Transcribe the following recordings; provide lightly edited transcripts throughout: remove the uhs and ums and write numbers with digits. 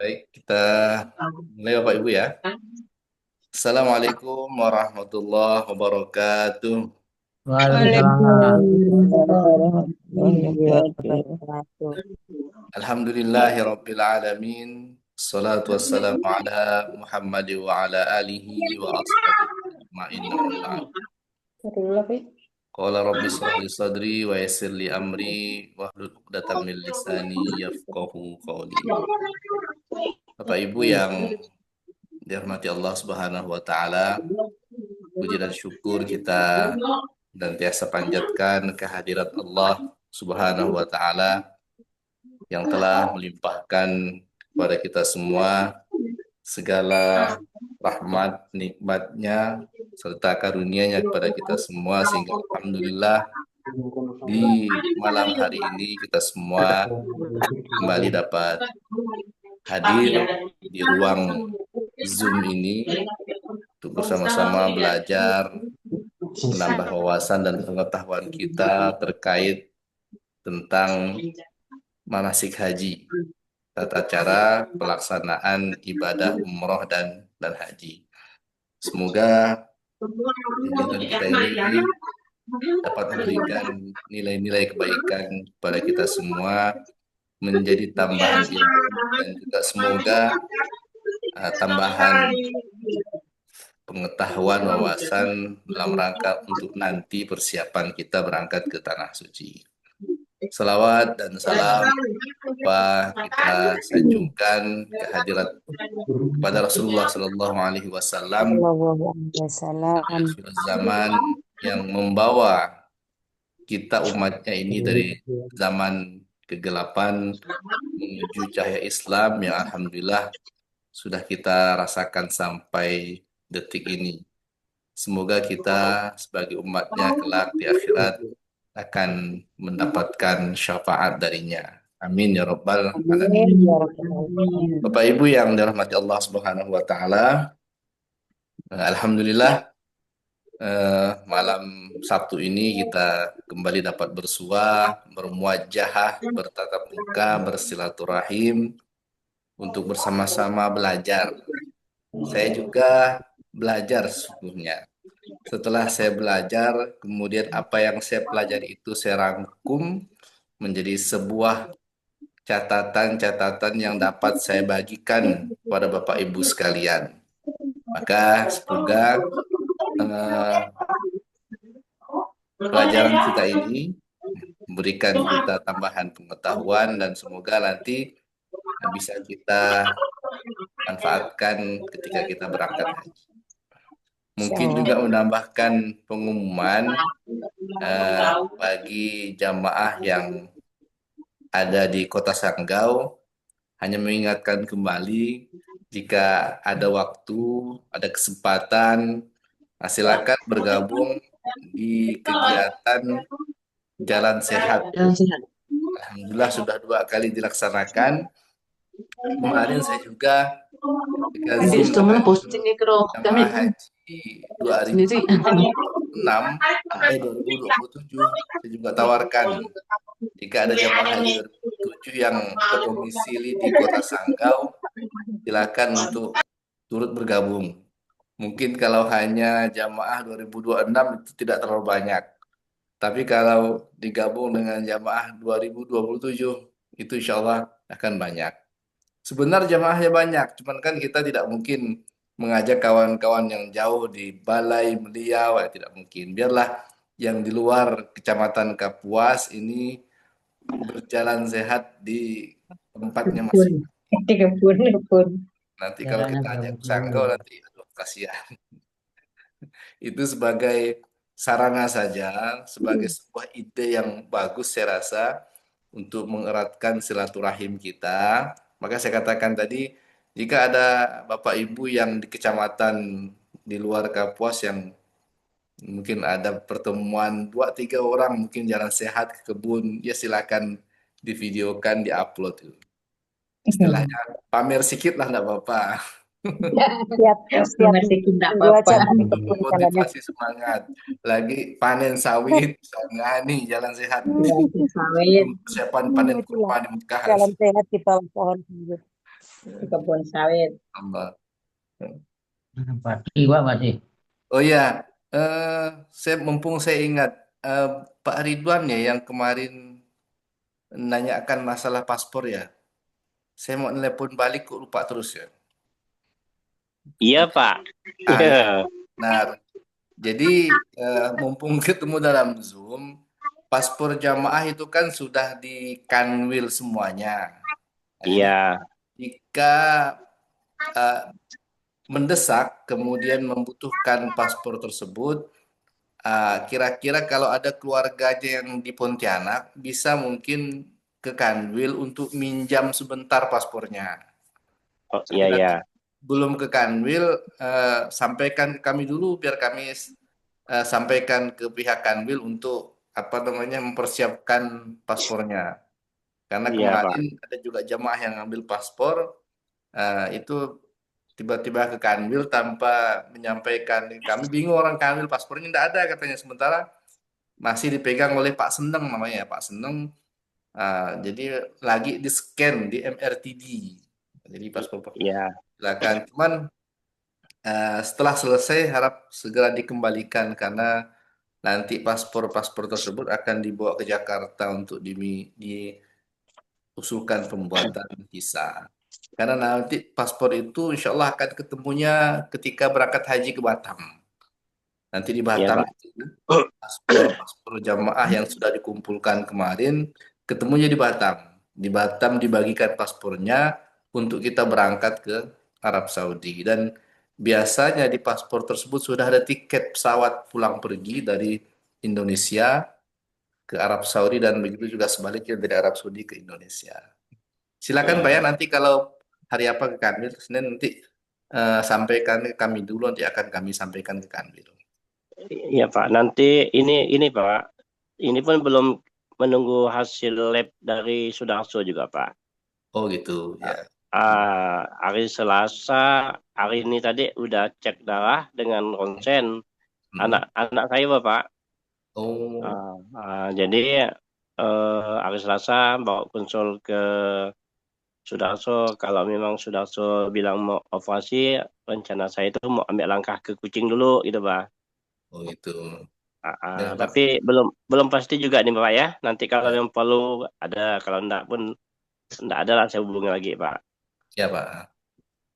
Baik, kita mulai Bapak Ibu ya. Assalamualaikum warahmatullahi wabarakatuh. Waalaikumsalam Waalaikumsalam warahmatullahi warahmatullahi wabarakatuh. Alhamdulillahi rabbil alamin. Salatu wassalamu ala Muhammad wa ala alihi wa ashabihi ajma'in amma ba'd. Qala rabbi israh li sadri wa yassir li amri wahlul 'uqdatam min lisani yafqahu qawli. Bapak Ibu yang dirahmati Allah Subhanahu wa taala, puji dan syukur kita dan biasa panjatkan kehadirat Allah Subhanahu wa taala yang telah melimpahkan kepada kita semua segala rahmat, nikmatnya, serta karunia-Nya kepada kita semua sehingga alhamdulillah di malam hari ini kita semua kembali dapat hadir di ruang Zoom ini untuk bersama-sama belajar, menambah wawasan dan pengetahuan kita terkait tentang manasik haji, tata cara pelaksanaan ibadah umroh dan haji. Semoga kegiatan kita ini dapat memberikan nilai-nilai kebaikan kepada kita semua, menjadi tambahan ilmu dan juga semoga tambahan pengetahuan, wawasan dalam rangka untuk nanti persiapan kita berangkat ke Tanah Suci. Salawat dan salam kita sanjungkan kehadirat kepada Rasulullah Sallallahu Alaihi Wasallam, Sallallahu alaihi wasallam. akhir zaman yang membawa kita umatnya ini dari zaman kegelapan menuju cahaya Islam yang alhamdulillah sudah kita rasakan sampai detik ini. Semoga kita sebagai umatnya kelak di akhirat akan mendapatkan syafaat darinya. Amin ya rabbal alamin. Amin ya rabbal alamin. Bapak Ibu yang dirahmati Allah Subhanahu wa taala, alhamdulillah malam Sabtu ini kita kembali dapat bersua, bermuajahah, bertatap muka, bersilaturahim untuk bersama-sama belajar. Saya juga belajar sesungguhnya. Setelah saya belajar, kemudian apa yang saya pelajari itu saya rangkum menjadi sebuah catatan-catatan yang dapat saya bagikan kepada Bapak Ibu sekalian. Maka semoga pelajaran kita ini memberikan kita tambahan pengetahuan dan semoga nanti bisa kita manfaatkan ketika kita berangkat haji. Mungkin juga menambahkan pengumuman bagi jamaah yang ada di Kota Sanggau, hanya mengingatkan kembali jika ada waktu, ada kesempatan, silakan bergabung di kegiatan Jalan Sehat. Alhamdulillah sudah 2 kali dilaksanakan. Kemarin saya juga Nanti Zoom mana posting nih kro kami jamaah haji sendiri. 2026, 2027, saya juga tawarkan jika ada jamaah haji 2027 yang berdomisili di Kota Sanggau, silakan untuk turut bergabung. Mungkin kalau hanya jamaah 2026 itu tidak terlalu banyak. Tapi kalau digabung dengan jamaah 2027, itu insya Allah akan banyak. Sebenarnya jamaahnya banyak, cuman kan kita tidak mungkin mengajak kawan-kawan yang jauh di Balai Meliau, ya tidak mungkin. Biarlah yang di luar Kecamatan Kapuas ini berjalan sehat di tempatnya Pun, masing. kebun. Nanti kalau Jalannya kita ajak Sanggau berburu. nanti aduh kasihan. Itu sebagai sarana saja, sebagai sebuah ide yang bagus saya rasa untuk mengeratkan silaturahim kita. Maka saya katakan tadi, jika ada Bapak Ibu yang di kecamatan di luar Kapuas yang mungkin ada pertemuan 2-3 orang mungkin jalan sehat ke kebun, ya silakan divideokan, diupload. Istilahnya pamer sikit lah enggak apa-apa. Setiap Aku setiap ngasih tidak minggu apa-apa. aja mau ke kebun jalannya. Motivasi, motivasi, semangat. Lagi panen sawit, misalnya nih jalan sehat, Lagi sawit persiapan panen Itulah kurma di Mekah. jalan sehat di bawah pohon hijau. di kebun sawit. Allah. Pasti, Pak, pasti. Oh ya, mumpung saya ingat Pak Ridwan ya yang kemarin nanyakan masalah paspor ya. Saya mau telepon balik kok lupa terus ya. Iya, Pak. Ah Iya. ya, benar. Jadi mumpung ketemu dalam Zoom, paspor jamaah itu kan sudah di kanwil semuanya. Nah, jadi Iya. jika eh, mendesak kemudian membutuhkan paspor tersebut, kira-kira kalau ada keluarganya yang di Pontianak bisa mungkin ke kanwil untuk minjam sebentar paspornya. Oh, Tapi iya, iya. nanti belum ke kanwil, sampaikan ke kami dulu biar kami sampaikan ke pihak kanwil untuk apa namanya mempersiapkan paspornya. Karena Iya, Pak. kemarin ada juga jamaah yang ambil paspor, itu tiba-tiba ke kanwil tanpa menyampaikan. Kami bingung orang kanwil paspornya tidak ada katanya, sementara masih dipegang oleh Pak Seneng namanya, Pak Seneng. Jadi lagi di scan di MRTD. Jadi paspor Iya. silakan. Cuman setelah selesai harap segera dikembalikan karena nanti paspor-paspor tersebut akan dibawa ke Jakarta untuk diusulkan pembuatan visa. Karena nanti paspor itu insya Allah akan ketemunya ketika berangkat haji ke Batam. Nanti di Iya, Batam Pak. itu paspor-paspor jamaah yang sudah dikumpulkan kemarin ketemunya di Batam. Di Batam dibagikan paspornya untuk kita berangkat ke Arab Saudi dan biasanya di paspor tersebut sudah ada tiket pesawat pulang pergi dari Indonesia ke Arab Saudi dan begitu juga sebaliknya dari Arab Saudi ke Indonesia. Silakan Pak ya, Iya. nanti kalau hari apa ke Kanwil Senin nanti sampaikan ke kami dulu, nanti akan kami sampaikan ke Kanwil. Iya, Pak. Nanti ini Pak. Ini pun belum menunggu hasil lab dari Sudarso juga, Pak. Oh gitu ya. Hari Selasa, hari ini tadi udah cek darah dengan ronsen Hmm. anak saya, Bapak. Oh, Jadi hari Selasa bawa konsul ke Sudarso. Kalau memang Sudarso bilang mau operasi, rencana saya itu mau ambil langkah ke Kucing dulu, gitu, Pak. oh gitu. Ya, Pak. Tapi belum belum pasti juga nih, Pak ya. Nanti kalau Ya, yang perlu ada, kalau enggak pun enggak ada lah, saya hubungi lagi, Pak. ya Pak. Ya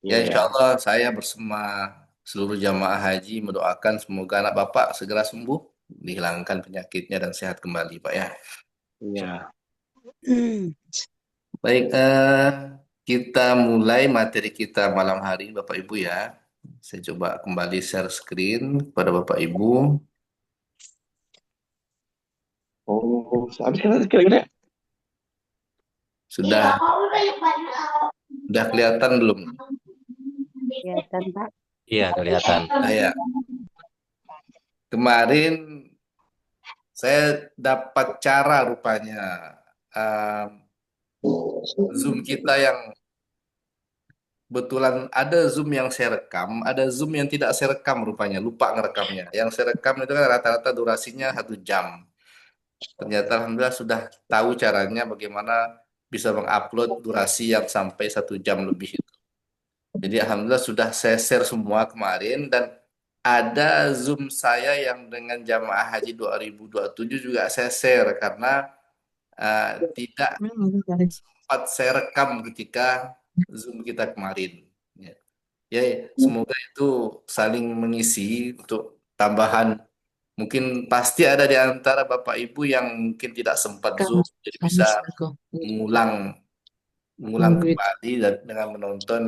Iya, insya ya. Allah saya bersama seluruh jamaah haji mendoakan semoga anak Bapak segera sembuh, dihilangkan penyakitnya dan sehat kembali Pak ya. Iya. Baik, kita mulai materi kita malam hari Bapak Ibu ya. Saya coba kembali share screen kepada Bapak Ibu. Oh, habis kan kira-kira. Sudah kelihatan belum? Kelihatan, Pak. Iya, kelihatan. Nah ya, kemarin saya dapat cara rupanya eh, Zoom kita yang kebetulan ada Zoom yang saya rekam, ada Zoom yang tidak saya rekam rupanya, lupa ngerekamnya. Yang saya rekam itu kan rata-rata durasinya 1 jam. Ternyata Alhamdulillah sudah tahu caranya bagaimana bisa mengupload durasi yang sampai 1 jam lebih itu. Jadi Alhamdulillah sudah saya share semua kemarin dan ada Zoom saya yang dengan jamaah haji 2027 juga saya share karena tidak sempat saya rekam ketika Zoom kita kemarin. Ya, ya, semoga itu saling mengisi untuk tambahan. Mungkin pasti ada di antara Bapak Ibu yang mungkin tidak sempat Zoom, jadi bisa mengulang mengulang kembali dengan menonton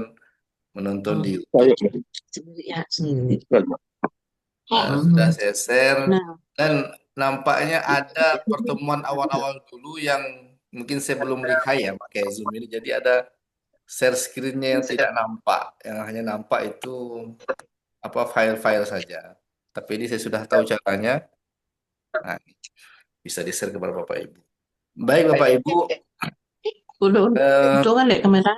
menonton di YouTube. Sudah saya share dan nampaknya ada pertemuan awal-awal dulu yang mungkin saya belum lihai ya pakai Zoom ini. Jadi ada share screen-nya yang tidak nampak, yang hanya nampak itu apa file-file saja. Tapi ini saya sudah tahu caranya. Nah, bisa di-share kepada Bapak Ibu. Baik Bapak Ibu, Udah, eh, itu kan dek kamera.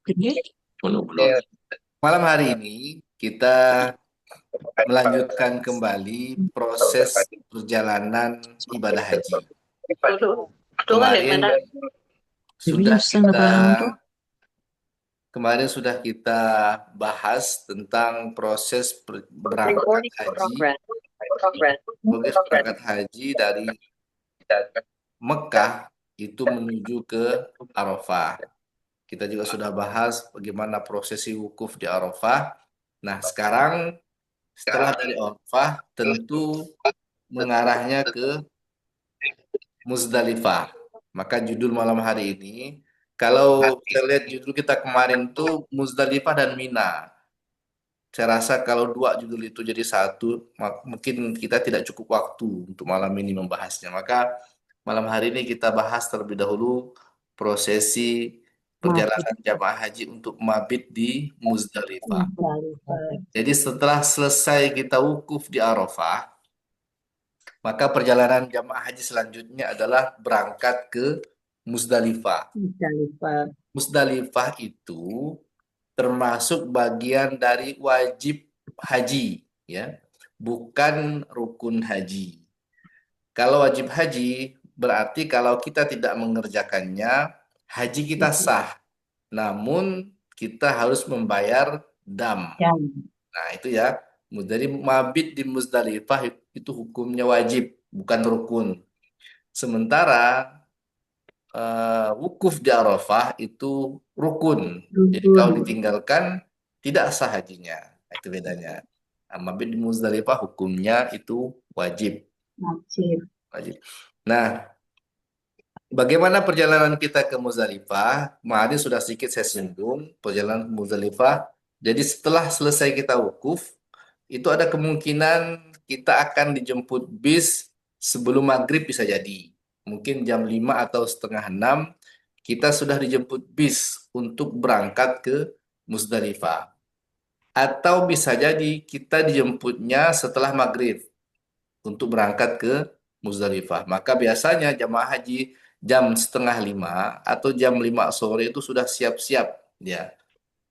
Gede. Malam hari ini kita melanjutkan kembali proses perjalanan ibadah haji. Kemarin sudah kita Kemarin sudah kita bahas tentang proses berangkat haji dari Mekah itu menuju ke Arafah. Kita juga sudah bahas bagaimana prosesi wukuf di Arafah. Nah, sekarang setelah dari Arafah tentu mengarahnya ke Muzdalifah. Maka judul malam hari ini, kalau kita lihat judul kita kemarin tuh Muzdalifah dan Mina. Saya rasa kalau dua judul itu jadi satu, mungkin kita tidak cukup waktu untuk malam ini membahasnya. Maka malam hari ini kita bahas terlebih dahulu prosesi perjalanan jamaah haji untuk mabit di Muzdalifah. Jadi setelah selesai kita wukuf di Arafah, maka perjalanan jamaah haji selanjutnya adalah berangkat ke Muzdalifah. Muzdalifah itu termasuk bagian dari wajib haji, ya, bukan rukun haji. Kalau wajib haji berarti kalau kita tidak mengerjakannya, haji kita sah. Namun kita harus membayar dam. Nah, itu ya. Dari mabit di Muzdalifah itu hukumnya wajib, bukan rukun. Sementara wukuf di Arafah itu rukun. Jadi kalau ditinggalkan tidak sah hajinya. Itu bedanya. Nah, mabit di Muzdalifah hukumnya itu wajib. Wajib. Nah, bagaimana perjalanan kita ke Muzdalifah? Kemarin sudah sedikit saya singgung perjalanan ke Muzdalifah. Jadi setelah selesai kita wukuf, itu ada kemungkinan kita akan dijemput bis sebelum maghrib bisa jadi. Mungkin jam 5 atau setengah 6 kita sudah dijemput bis untuk berangkat ke Muzdalifah. Atau bisa jadi kita dijemputnya setelah maghrib untuk berangkat ke Muzdalifah. Maka biasanya jamaah haji jam setengah 5 atau jam 5 sore itu sudah siap-siap, ya.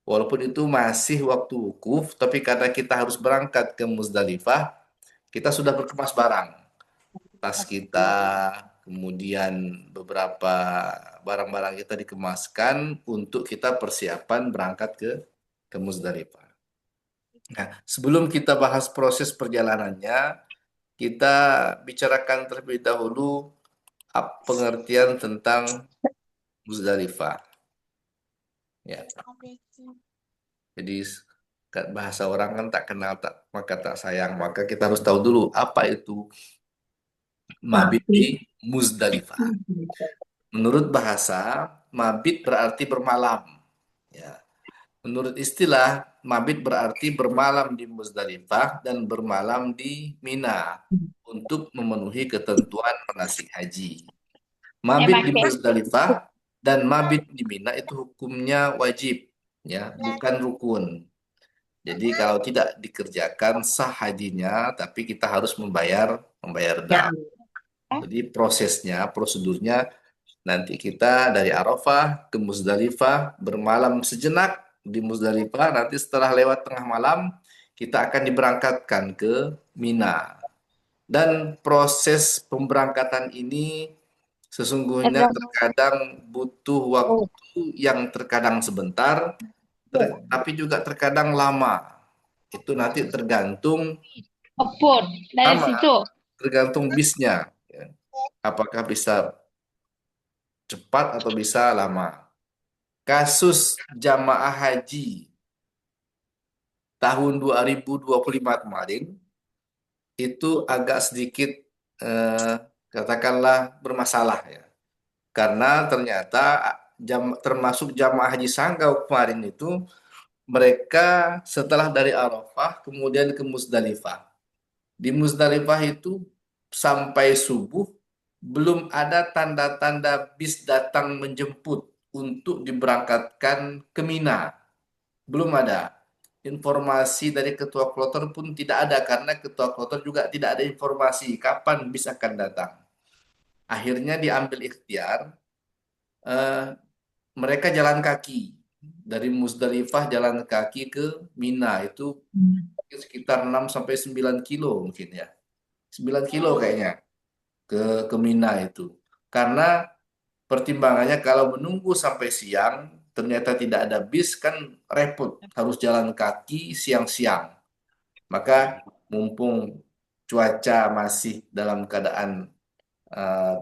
Walaupun itu masih waktu wukuf, tapi karena kita harus berangkat ke Muzdalifah, kita sudah berkemas barang. Tas kita, kemudian beberapa barang-barang kita dikemaskan untuk kita persiapan berangkat ke Muzdalifah. Nah, sebelum kita bahas proses perjalanannya, kita bicarakan terlebih dahulu pengertian tentang Muzdalifah. Ya. Jadi bahasa orang kan tak kenal maka tak sayang, maka kita harus tahu dulu apa itu mabit di Muzdalifah. Menurut bahasa, mabit berarti bermalam. Ya. Menurut istilah, mabit berarti bermalam di Muzdalifah dan bermalam di Mina untuk memenuhi ketentuan manasik haji. Mabit di Muzdalifah dan mabit di Mina itu hukumnya wajib, ya, bukan rukun. Jadi kalau tidak dikerjakan sah hajinya, tapi kita harus membayar dam. Jadi prosedurnya nanti kita dari Arafah ke Muzdalifah bermalam sejenak di Muzdalifah. Nanti setelah lewat tengah malam kita akan diberangkatkan ke Mina. Dan proses pemberangkatan ini sesungguhnya terkadang butuh waktu yang terkadang sebentar, tapi juga terkadang lama. Itu nanti tergantung tergantung bisnya, ya. Apakah bisa cepat atau bisa lama. Kasus jamaah haji tahun 2025 kemarin itu agak sedikit katakanlah bermasalah, ya. Karena ternyata termasuk jamaah haji Sanggau kemarin itu mereka setelah dari Arafah kemudian ke Muzdalifah. Di Muzdalifah itu sampai subuh belum ada tanda-tanda bis datang menjemput untuk diberangkatkan ke Mina. Belum ada. Informasi dari ketua kloter pun tidak ada karena ketua kloter juga tidak ada informasi kapan bis akan datang. Akhirnya diambil ikhtiar, mereka jalan kaki dari Musdalifah jalan kaki ke Mina itu sekitar 6 sampai 9 kilo mungkin ya. 9 kilo kayaknya ke Mina itu. Karena pertimbangannya kalau menunggu sampai siang ternyata tidak ada bis kan repot, harus jalan kaki siang-siang. Maka mumpung cuaca masih dalam keadaan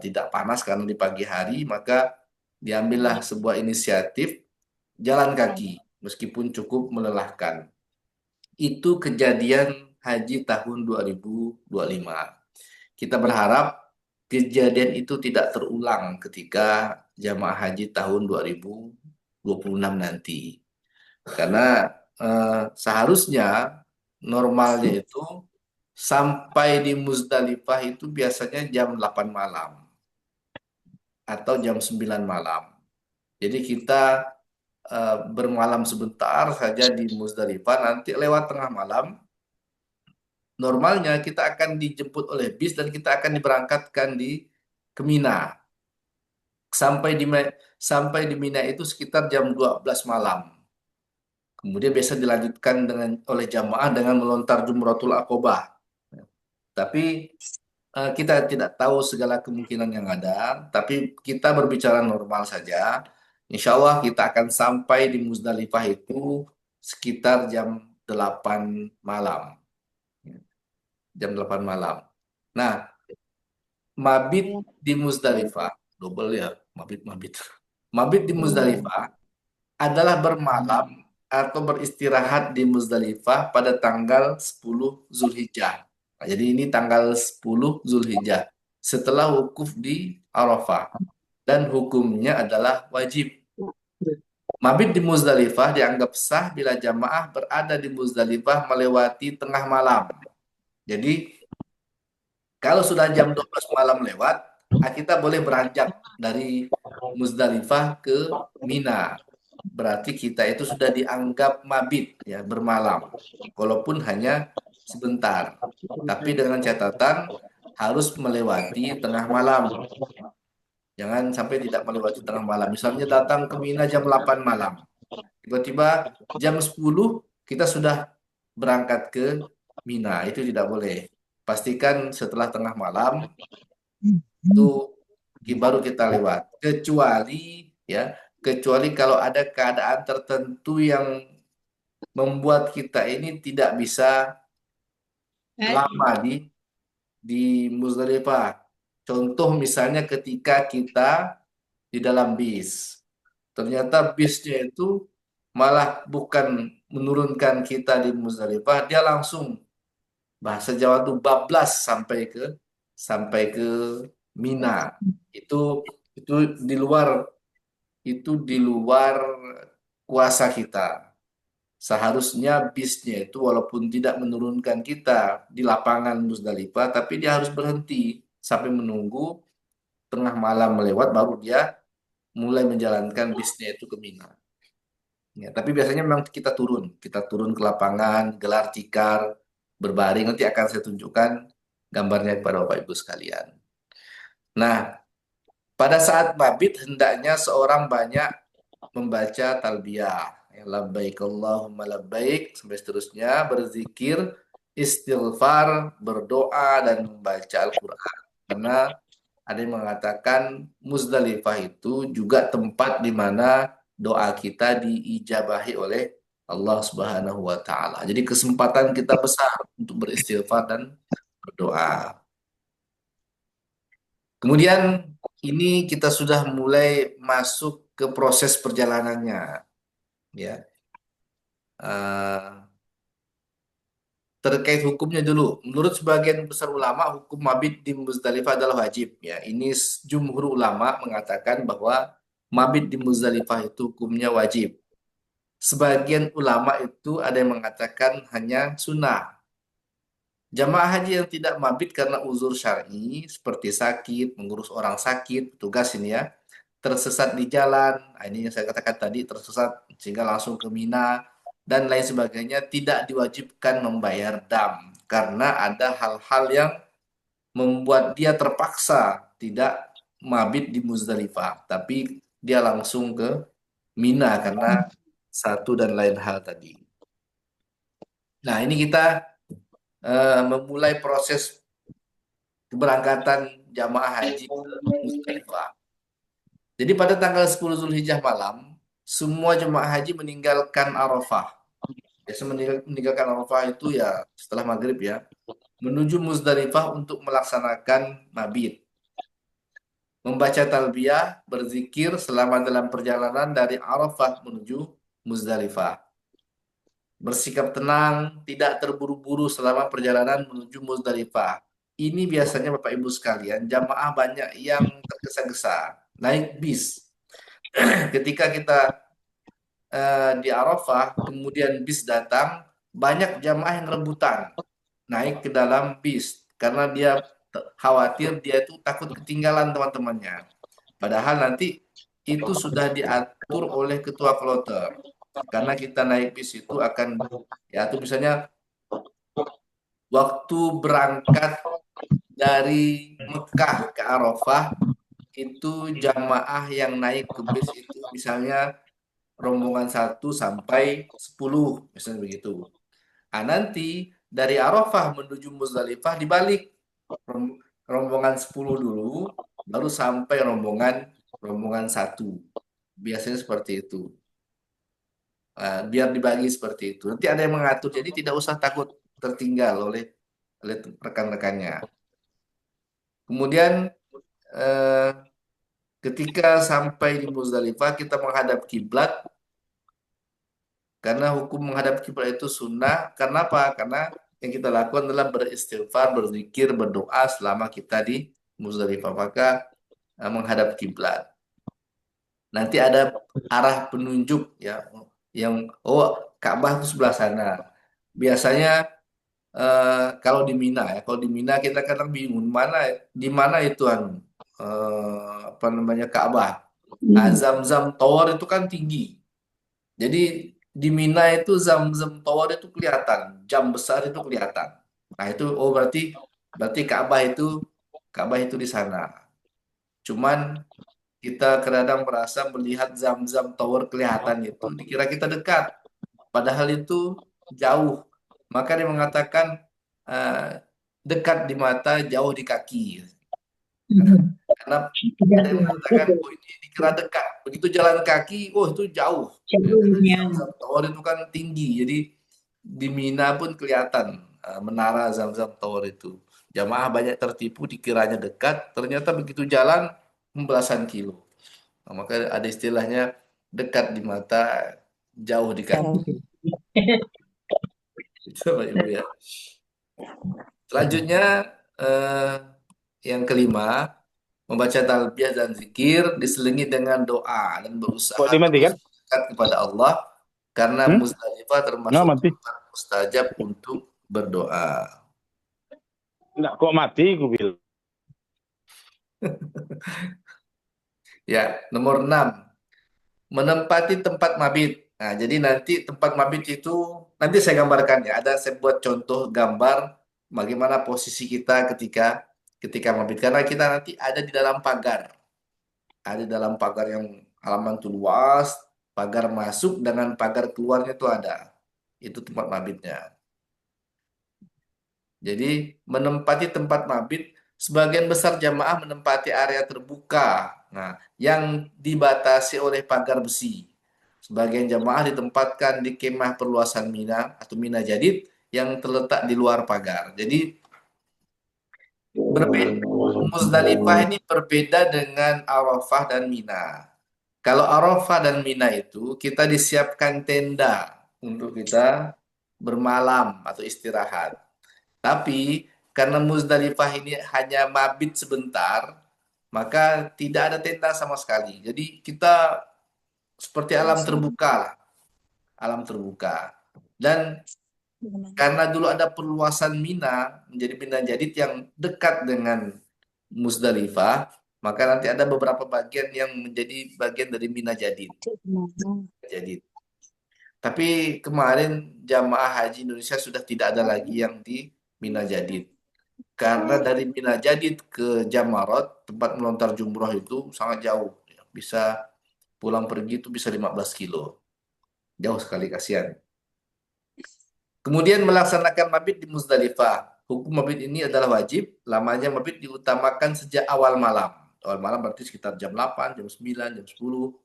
tidak panas karena di pagi hari, maka diambillah sebuah inisiatif jalan kaki meskipun cukup melelahkan. Itu kejadian haji tahun 2025. Kita berharap kejadian itu tidak terulang ketika jamaah haji tahun 2026 nanti. Karena seharusnya normalnya itu sampai di Muzdalifah itu biasanya jam 8 malam atau jam 9 malam. Jadi kita bermalam sebentar saja di Muzdalifah, nanti lewat tengah malam, normalnya kita akan dijemput oleh bis dan kita akan diberangkatkan ke Mina. Sampai di Mina itu sekitar jam 12 malam. Kemudian biasa dilanjutkan oleh jamaah dengan melontar Jumratul Aqobah. Tapi kita tidak tahu segala kemungkinan yang ada, tapi kita berbicara normal saja. Insya Allah kita akan sampai di Muzdalifah itu sekitar jam 8 malam. Jam 8 malam. Nah, mabit di Muzdalifah, double ya, mabit. Mabit di Muzdalifah adalah bermalam atau beristirahat di Muzdalifah pada tanggal 10 Zulhijjah. Nah, jadi ini tanggal 10 Zulhijjah setelah wukuf di Arafah dan hukumnya adalah wajib. Mabit di Muzdalifah dianggap sah bila jamaah berada di Muzdalifah melewati tengah malam. Jadi kalau sudah jam 12 malam lewat, kita boleh beranjak dari Muzdalifah ke Mina. Berarti kita itu sudah dianggap mabit, ya, bermalam. Walaupun hanya sebentar. Tapi dengan catatan harus melewati tengah malam. Jangan sampai tidak melewati tengah malam. Misalnya datang ke Mina jam 8 malam. Tiba-tiba jam 10 kita sudah berangkat ke Mina. Itu tidak boleh. Pastikan setelah tengah malam itu baru kita lewat. Kecuali kalau ada keadaan tertentu yang membuat kita ini tidak bisa lama di Muzdalifah. Contoh misalnya ketika kita di dalam bis. Ternyata bisnya itu malah bukan menurunkan kita di Muzdalifah, dia langsung bahasa Jawa itu bablas sampai ke Mina. Itu di luar kuasa kita. Seharusnya bisnya itu walaupun tidak menurunkan kita di lapangan Muzdalifah, tapi dia harus berhenti sampai menunggu tengah malam melewat baru dia mulai menjalankan bisnya itu ke Mina. Ya, tapi biasanya memang kita turun ke lapangan, gelar tikar, berbaring. Nanti akan saya tunjukkan gambarnya kepada Bapak Ibu sekalian. Nah, pada saat mabit hendaknya seorang banyak membaca talbiyah. Ya, labbaik Allahumma labbaik sampai seterusnya, berzikir, istighfar, berdoa dan membaca Al-Qur'an. Karena ada yang mengatakan Muzdalifah itu juga tempat di mana doa kita diijabahi oleh Allah Subhanahu wa taala. Jadi kesempatan kita besar untuk beristighfar dan berdoa. Kemudian ini kita sudah mulai masuk ke proses perjalanannya, ya. Terkait hukumnya dulu, menurut sebagian besar ulama hukum mabit di Muzdalifah adalah wajib. Ya, ini jumhur ulama mengatakan bahwa mabit di Muzdalifah itu hukumnya wajib. Sebagian ulama itu ada yang mengatakan hanya sunnah. Jamaah haji yang tidak mabit karena uzur syar'i seperti sakit, mengurus orang sakit, tugas ini ya, tersesat di jalan, ini yang saya katakan tadi, tersesat sehingga langsung ke Mina dan lain sebagainya, tidak diwajibkan membayar dam karena ada hal-hal yang membuat dia terpaksa tidak mabit di Muzdalifah, tapi dia langsung ke Mina karena satu dan lain hal tadi. Nah, ini kita memulai proses keberangkatan jamaah haji ke Musdalifah. Jadi pada tanggal 10 Zulhijjah malam, semua jemaah haji meninggalkan Arafah. Biasa meninggalkan Arafah itu ya setelah maghrib ya, menuju Musdalifah untuk melaksanakan mabit. Membaca talbiyah, berzikir selama dalam perjalanan dari Arafah menuju Musdalifah. Bersikap tenang, tidak terburu-buru selama perjalanan menuju Musdalifah. Ini biasanya Bapak Ibu sekalian, jamaah banyak yang tergesa-gesa, naik bis. Ketika kita di Arafah, kemudian bis datang, banyak jamaah yang rebutan naik ke dalam bis karena dia khawatir dia itu takut ketinggalan teman-temannya. Padahal nanti itu sudah diatur oleh ketua kloter. Karena kita naik bis itu akan diatur misalnya waktu berangkat dari Mekah ke Arafah itu jamaah yang naik ke bis itu misalnya rombongan 1 sampai 10 misalnya begitu. Nah, nanti dari Arafah menuju Musdalifah dibalik rombongan 10 dulu baru sampai rombongan 1. Biasanya seperti itu. Biar dibagi seperti itu. Nanti ada yang mengatur jadi tidak usah takut tertinggal oleh rekan-rekannya. Kemudian ketika sampai di Musdalifah kita menghadap kiblat karena hukum menghadap kiblat itu sunnah. Karena apa? Karena yang kita lakukan adalah beristighfar, berzikir, berdoa selama kita di Musdalifah. Maka menghadap kiblat. Nanti ada arah penunjuk ya, yang Ka'bah itu sebelah sana. Biasanya kalau di Mina ya, kalau di Mina kita kadang bingung di mana itu apa namanya Ka'bah. Zam-Zam Tower itu kan tinggi. Jadi di Mina itu Zam-Zam Tower itu kelihatan, jam besar itu kelihatan. Nah itu berarti Ka'bah itu di sana. Cuman kita kadang merasa melihat Zam-Zam Tower kelihatan itu dikira kita dekat, padahal itu jauh. Maka dia mengatakan dekat di mata, jauh di kaki. Karena ada yang mengatakan, ini dikira dekat. Begitu jalan kaki, itu jauh. Zam-Zam Tower itu kan tinggi, jadi di Mina pun kelihatan menara Zam-Zam Tower itu. Jamaah banyak tertipu dikiranya dekat, ternyata begitu jalan belasan kilo. Nah, maka ada istilahnya dekat di mata, jauh di kaki. Itu Pak Ibu ya. Selanjutnya yang kelima, membaca talbiyah dan zikir diselingi dengan doa dan berusaha terus dekat kepada Allah karena Musdalifah termasuk tempat mustajab untuk berdoa. Enggak kok mati, gue bilang. Ya, nomor 6. Menempati tempat mabit. Nah, jadi nanti tempat mabit itu nanti saya gambarkan ya. Saya buat contoh gambar bagaimana posisi kita ketika mabit. Karena kita nanti ada di dalam pagar. Ada di dalam pagar yang halaman itu luas, pagar masuk dengan pagar keluarnya itu ada. Itu tempat mabitnya. Jadi menempati tempat mabit, sebagian besar jamaah menempati area terbuka, yang dibatasi oleh pagar besi. Sebagian jamaah ditempatkan di kemah perluasan Mina atau Mina Jadid yang terletak di luar pagar. Jadi Musdalifah ini berbeda dengan Arafah dan Mina. Kalau Arafah dan Mina itu kita disiapkan tenda untuk kita bermalam atau istirahat. Tapi karena Musdalifah ini hanya mabit sebentar, maka tidak ada tenda sama sekali. Jadi kita seperti alam terbuka. Dan karena dulu ada perluasan Mina, menjadi Mina Jadid yang dekat dengan Musdalifah, maka nanti ada beberapa bagian yang menjadi bagian dari Mina Jadid. Tapi kemarin jamaah haji Indonesia sudah tidak ada lagi yang di Mina Jadid. Karena dari Mina Jadid ke Jamarat, tempat melontar jumroh itu sangat jauh. Bisa pulang pergi itu bisa 15 kilo. Jauh sekali, kasihan. Kemudian melaksanakan mabit di Muzdalifah. Hukum mabit ini adalah wajib. Lamanya mabit diutamakan sejak awal malam. Awal malam berarti sekitar jam 8, jam 9, jam 10.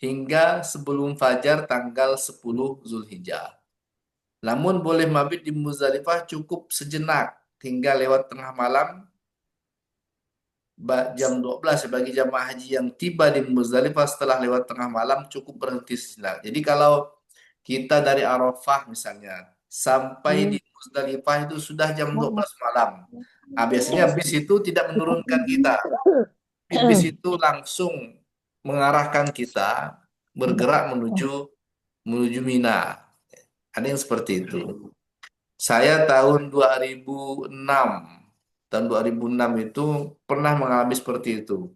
Hingga sebelum fajar tanggal 10 Zulhijjah. Namun boleh mabit di Muzdalifah cukup sejenak hingga lewat tengah malam jam 12 bagi jamaah haji yang tiba di Muzdalifah setelah lewat tengah malam cukup berhenti sejenak. Jadi kalau kita dari Arafah misalnya sampai di Muzdalifah itu sudah jam 12 malam. Nah, biasanya bis itu tidak menurunkan kita. Bis itu langsung mengarahkan kita bergerak menuju Mina. Ada yang seperti itu. Saya tahun 2006, tahun 2006 itu pernah mengalami seperti itu.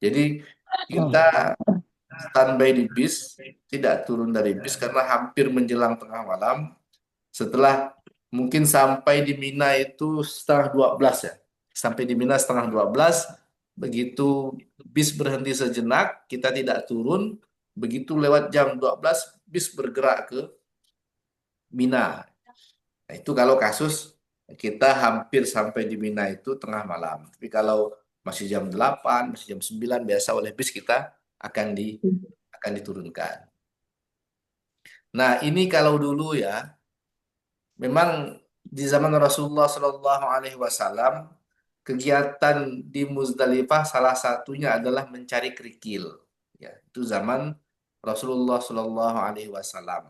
Jadi kita standby di bis, tidak turun dari bis karena hampir menjelang tengah malam. Setelah mungkin sampai di Mina itu setengah 12 ya. Sampai di Mina setengah 12, begitu bis berhenti sejenak, kita tidak turun. Begitu lewat jam 12, bis bergerak ke Mina. Nah, itu kalau kasus kita hampir sampai di Mina itu tengah malam. Tapi kalau masih jam 8, masih jam 9 biasa oleh bis kita akan diturunkan. Nah, ini kalau dulu ya, memang di zaman Rasulullah Shallallahu Alaihi Wasallam kegiatan di Muzdalifah salah satunya adalah mencari kerikil. Ya, itu zaman Rasulullah Shallallahu Alaihi Wasallam.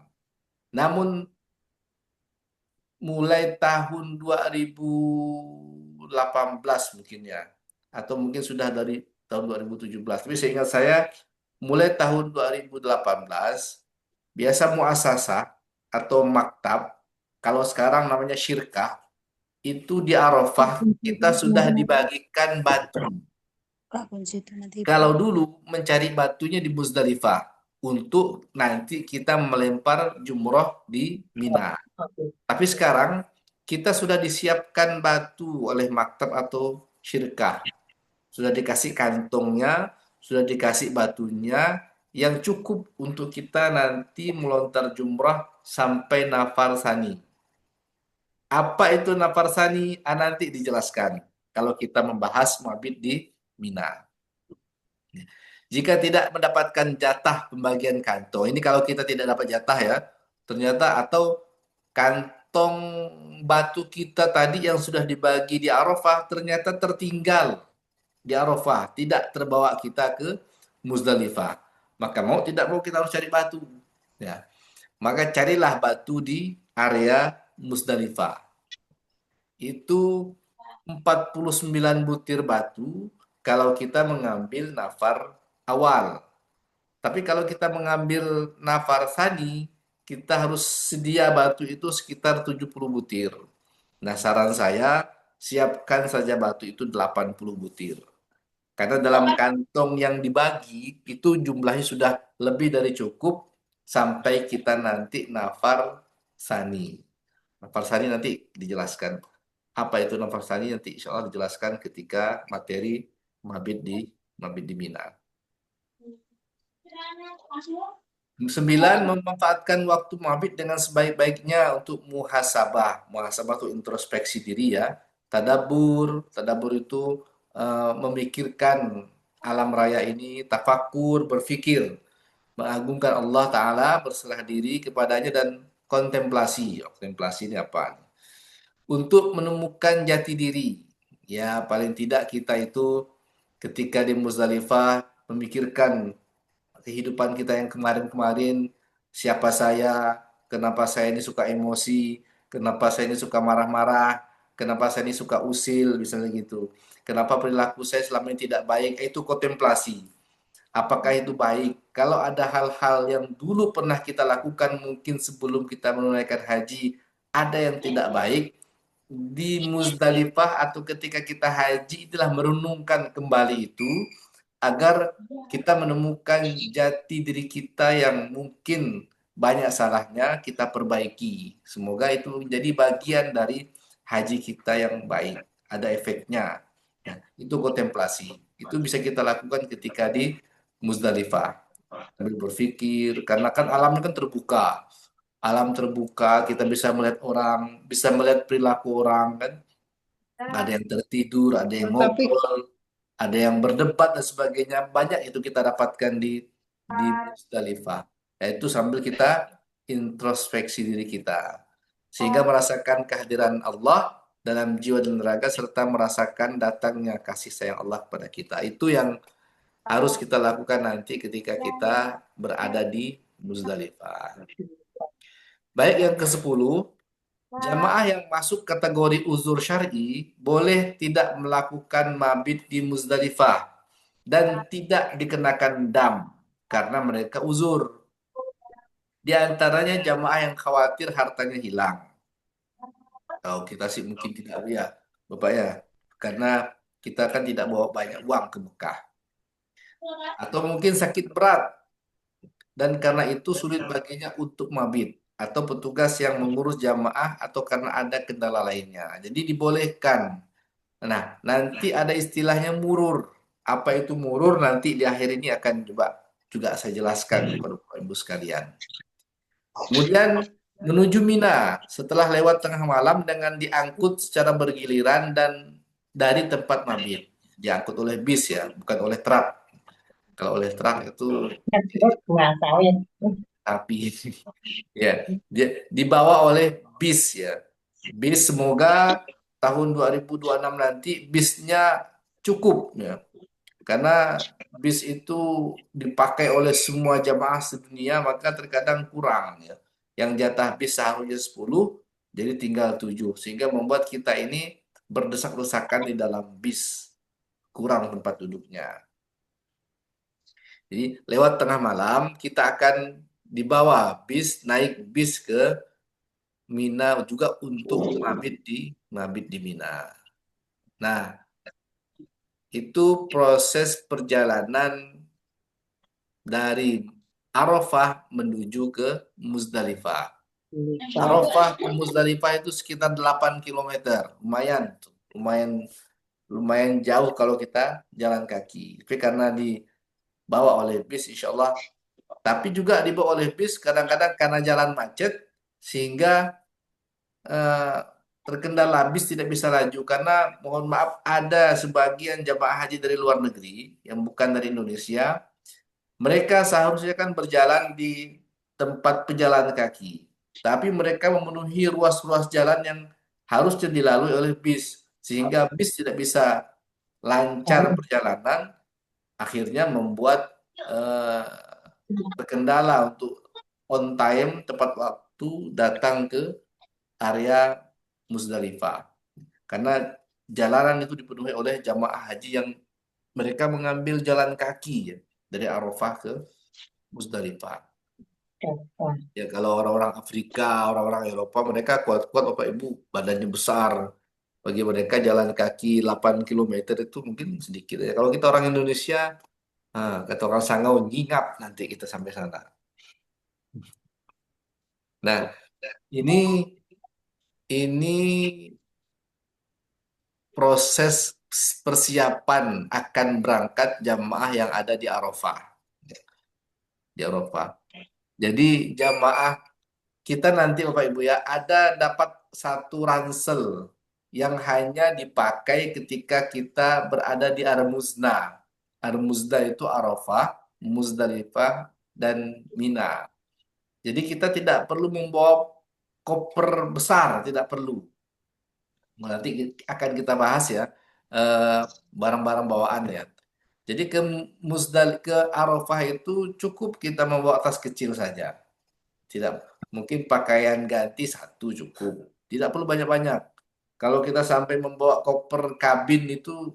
Namun mulai tahun 2018 mungkin ya, atau mungkin sudah dari tahun 2017. Tapi seingat saya mulai tahun 2018 biasa muasasah atau maktab, kalau sekarang namanya syirkah, itu di Arafah kita sudah dibagikan batu. Kalau dulu mencari batunya di Muzdalifah untuk nanti kita melempar jumroh di Mina. Tapi sekarang kita sudah disiapkan batu oleh maktab atau syirkah. Sudah dikasih kantongnya, sudah dikasih batunya yang cukup untuk kita nanti melontar jumrah sampai nafar sani. Apa itu nafar sani? Nanti dijelaskan kalau kita membahas mabit di Mina. Jika tidak mendapatkan jatah pembagian kantong, ini kalau kita tidak dapat jatah ya, ternyata atau kantong batu kita tadi yang sudah dibagi di Arafah ternyata tertinggal di Arafah, tidak terbawa kita ke Muzdalifah. Maka mau tidak mau kita harus cari batu. Ya. Maka carilah batu di area Muzdalifah. Itu 49 butir batu kalau kita mengambil nafar awal. Tapi kalau kita mengambil nafar sani, kita harus sedia batu itu sekitar 70 butir. Nah, saran saya, siapkan saja batu itu 80 butir. Karena dalam kantong yang dibagi, itu jumlahnya sudah lebih dari cukup sampai kita nanti nafar sani. Nafar sani nanti dijelaskan. Apa itu nafar sani nanti insya Allah dijelaskan ketika materi mabit di Mina. 9. Memanfaatkan waktu mabit dengan sebaik-baiknya untuk muhasabah. Muhasabah itu introspeksi diri ya. Tadabur itu memikirkan alam raya ini, tafakur, berfikir, mengagungkan Allah Ta'ala, berserah diri kepadanya, dan kontemplasi. Kontemplasi ini apa? Untuk menemukan jati diri. Ya, paling tidak kita itu ketika di Muzdalifah memikirkan kehidupan kita yang kemarin-kemarin, siapa saya, kenapa saya ini suka emosi, kenapa saya ini suka marah-marah, kenapa saya ini suka usil, misalnya gitu. Kenapa perilaku saya selama ini tidak baik, itu kontemplasi. Apakah itu baik? Kalau ada hal-hal yang dulu pernah kita lakukan mungkin sebelum kita menunaikan haji, ada yang tidak baik, di Muzdalifah atau ketika kita haji itulah merenungkan kembali itu agar kita menemukan jati diri kita yang mungkin banyak salahnya kita perbaiki. Semoga itu menjadi bagian dari haji kita yang baik. Ada efeknya. Ya, itu kontemplasi. Itu bisa kita lakukan ketika di Muzdalifah. sambil berpikir, karena kan alamnya kan terbuka. Alam terbuka, kita bisa melihat orang, bisa melihat perilaku orang kan. Ada yang tertidur, ada yang ngobrol, ada yang berdebat dan sebagainya. Banyak itu kita dapatkan di Musdalifah. Yaitu sambil kita introspeksi diri kita. Sehingga merasakan kehadiran Allah dalam jiwa dan raga serta merasakan datangnya kasih sayang Allah kepada kita. Itu yang harus kita lakukan nanti ketika kita berada di Musdalifah. Baik, yang ke-10, jamaah yang masuk kategori uzur syar'i boleh tidak melakukan mabit di Muzdalifah dan tidak dikenakan dam karena mereka uzur. Di antaranya jamaah yang khawatir hartanya hilang. Kalau kita sih mungkin tidak ya, Bapak ya, karena kita kan tidak bawa banyak uang ke Mekah. Atau mungkin sakit berat dan karena itu sulit baginya untuk mabit atau petugas yang mengurus jamaah atau karena ada kendala lainnya. Jadi dibolehkan. Nah, nanti ada istilahnya murur. Apa itu murur? Nanti di akhir ini akan coba juga saya jelaskan kepada Bapak Ibu sekalian. Kemudian menuju Mina setelah lewat tengah malam dengan diangkut secara bergiliran dan dari tempat mabit. Diangkut oleh bis ya, bukan oleh truk. Kalau oleh truk itu Bunga sawit. api. Ya, dia dibawa oleh bis ya. Bis semoga tahun 2026 nanti bisnya cukup ya. Karena bis itu dipakai oleh semua jamaah sedunia maka terkadang kurang ya. Yang jatah bis seharusnya 10 jadi tinggal 7 sehingga membuat kita ini berdesak-desakan di dalam bis. Kurang tempat duduknya. Jadi lewat tengah malam kita akan dibawa bis, naik bis ke Mina juga untuk mabit di Mina. Nah, itu proses perjalanan dari Arafah menuju ke Muzdalifah. Arafah ke Muzdalifah itu sekitar 8 kilometer. Lumayan, lumayan lumayan jauh kalau kita jalan kaki. Tapi karena dibawa oleh bis insya Allah. Tapi juga dibawa oleh bis kadang-kadang karena jalan macet sehingga eh, terkendala bis tidak bisa laju karena mohon maaf ada sebagian jamaah haji dari luar negeri yang bukan dari Indonesia. Mereka seharusnya kan berjalan di tempat pejalan kaki. Tapi mereka memenuhi ruas-ruas jalan yang harusnya dilalui oleh bis. Sehingga bis tidak bisa lancar perjalanan. Akhirnya membuat terkendala untuk on time, tepat waktu datang ke area Muzdalifah. Karena jalanan itu dipenuhi oleh jamaah haji yang mereka mengambil jalan kaki ya, dari Arafah ke Muzdalifah. Ya kalau orang-orang Afrika, orang-orang Eropa mereka kuat-kuat Bapak Ibu, badannya besar. Bagi mereka jalan kaki 8 kilometer itu mungkin sedikit ya. Kalau kita orang Indonesia, kata orang Sangau ngingap nanti kita sampai sana. Nah, ini proses persiapan akan berangkat jamaah yang ada di Arafah. Di Arafah. Jadi jamaah kita nanti Bapak Ibu ya ada dapat satu ransel yang hanya dipakai ketika kita berada di Ar-Muzdalifah. Ar-Muzdalifah itu Arafah, Muzdalifah, dan Mina. Jadi kita tidak perlu membawa koper besar, tidak perlu. Nanti akan kita bahas ya barang-barang bawaan ya. Jadi ke Arafah itu cukup kita membawa tas kecil saja. Tidak mungkin pakaian ganti satu cukup. Tidak perlu banyak-banyak. Kalau kita sampai membawa koper kabin itu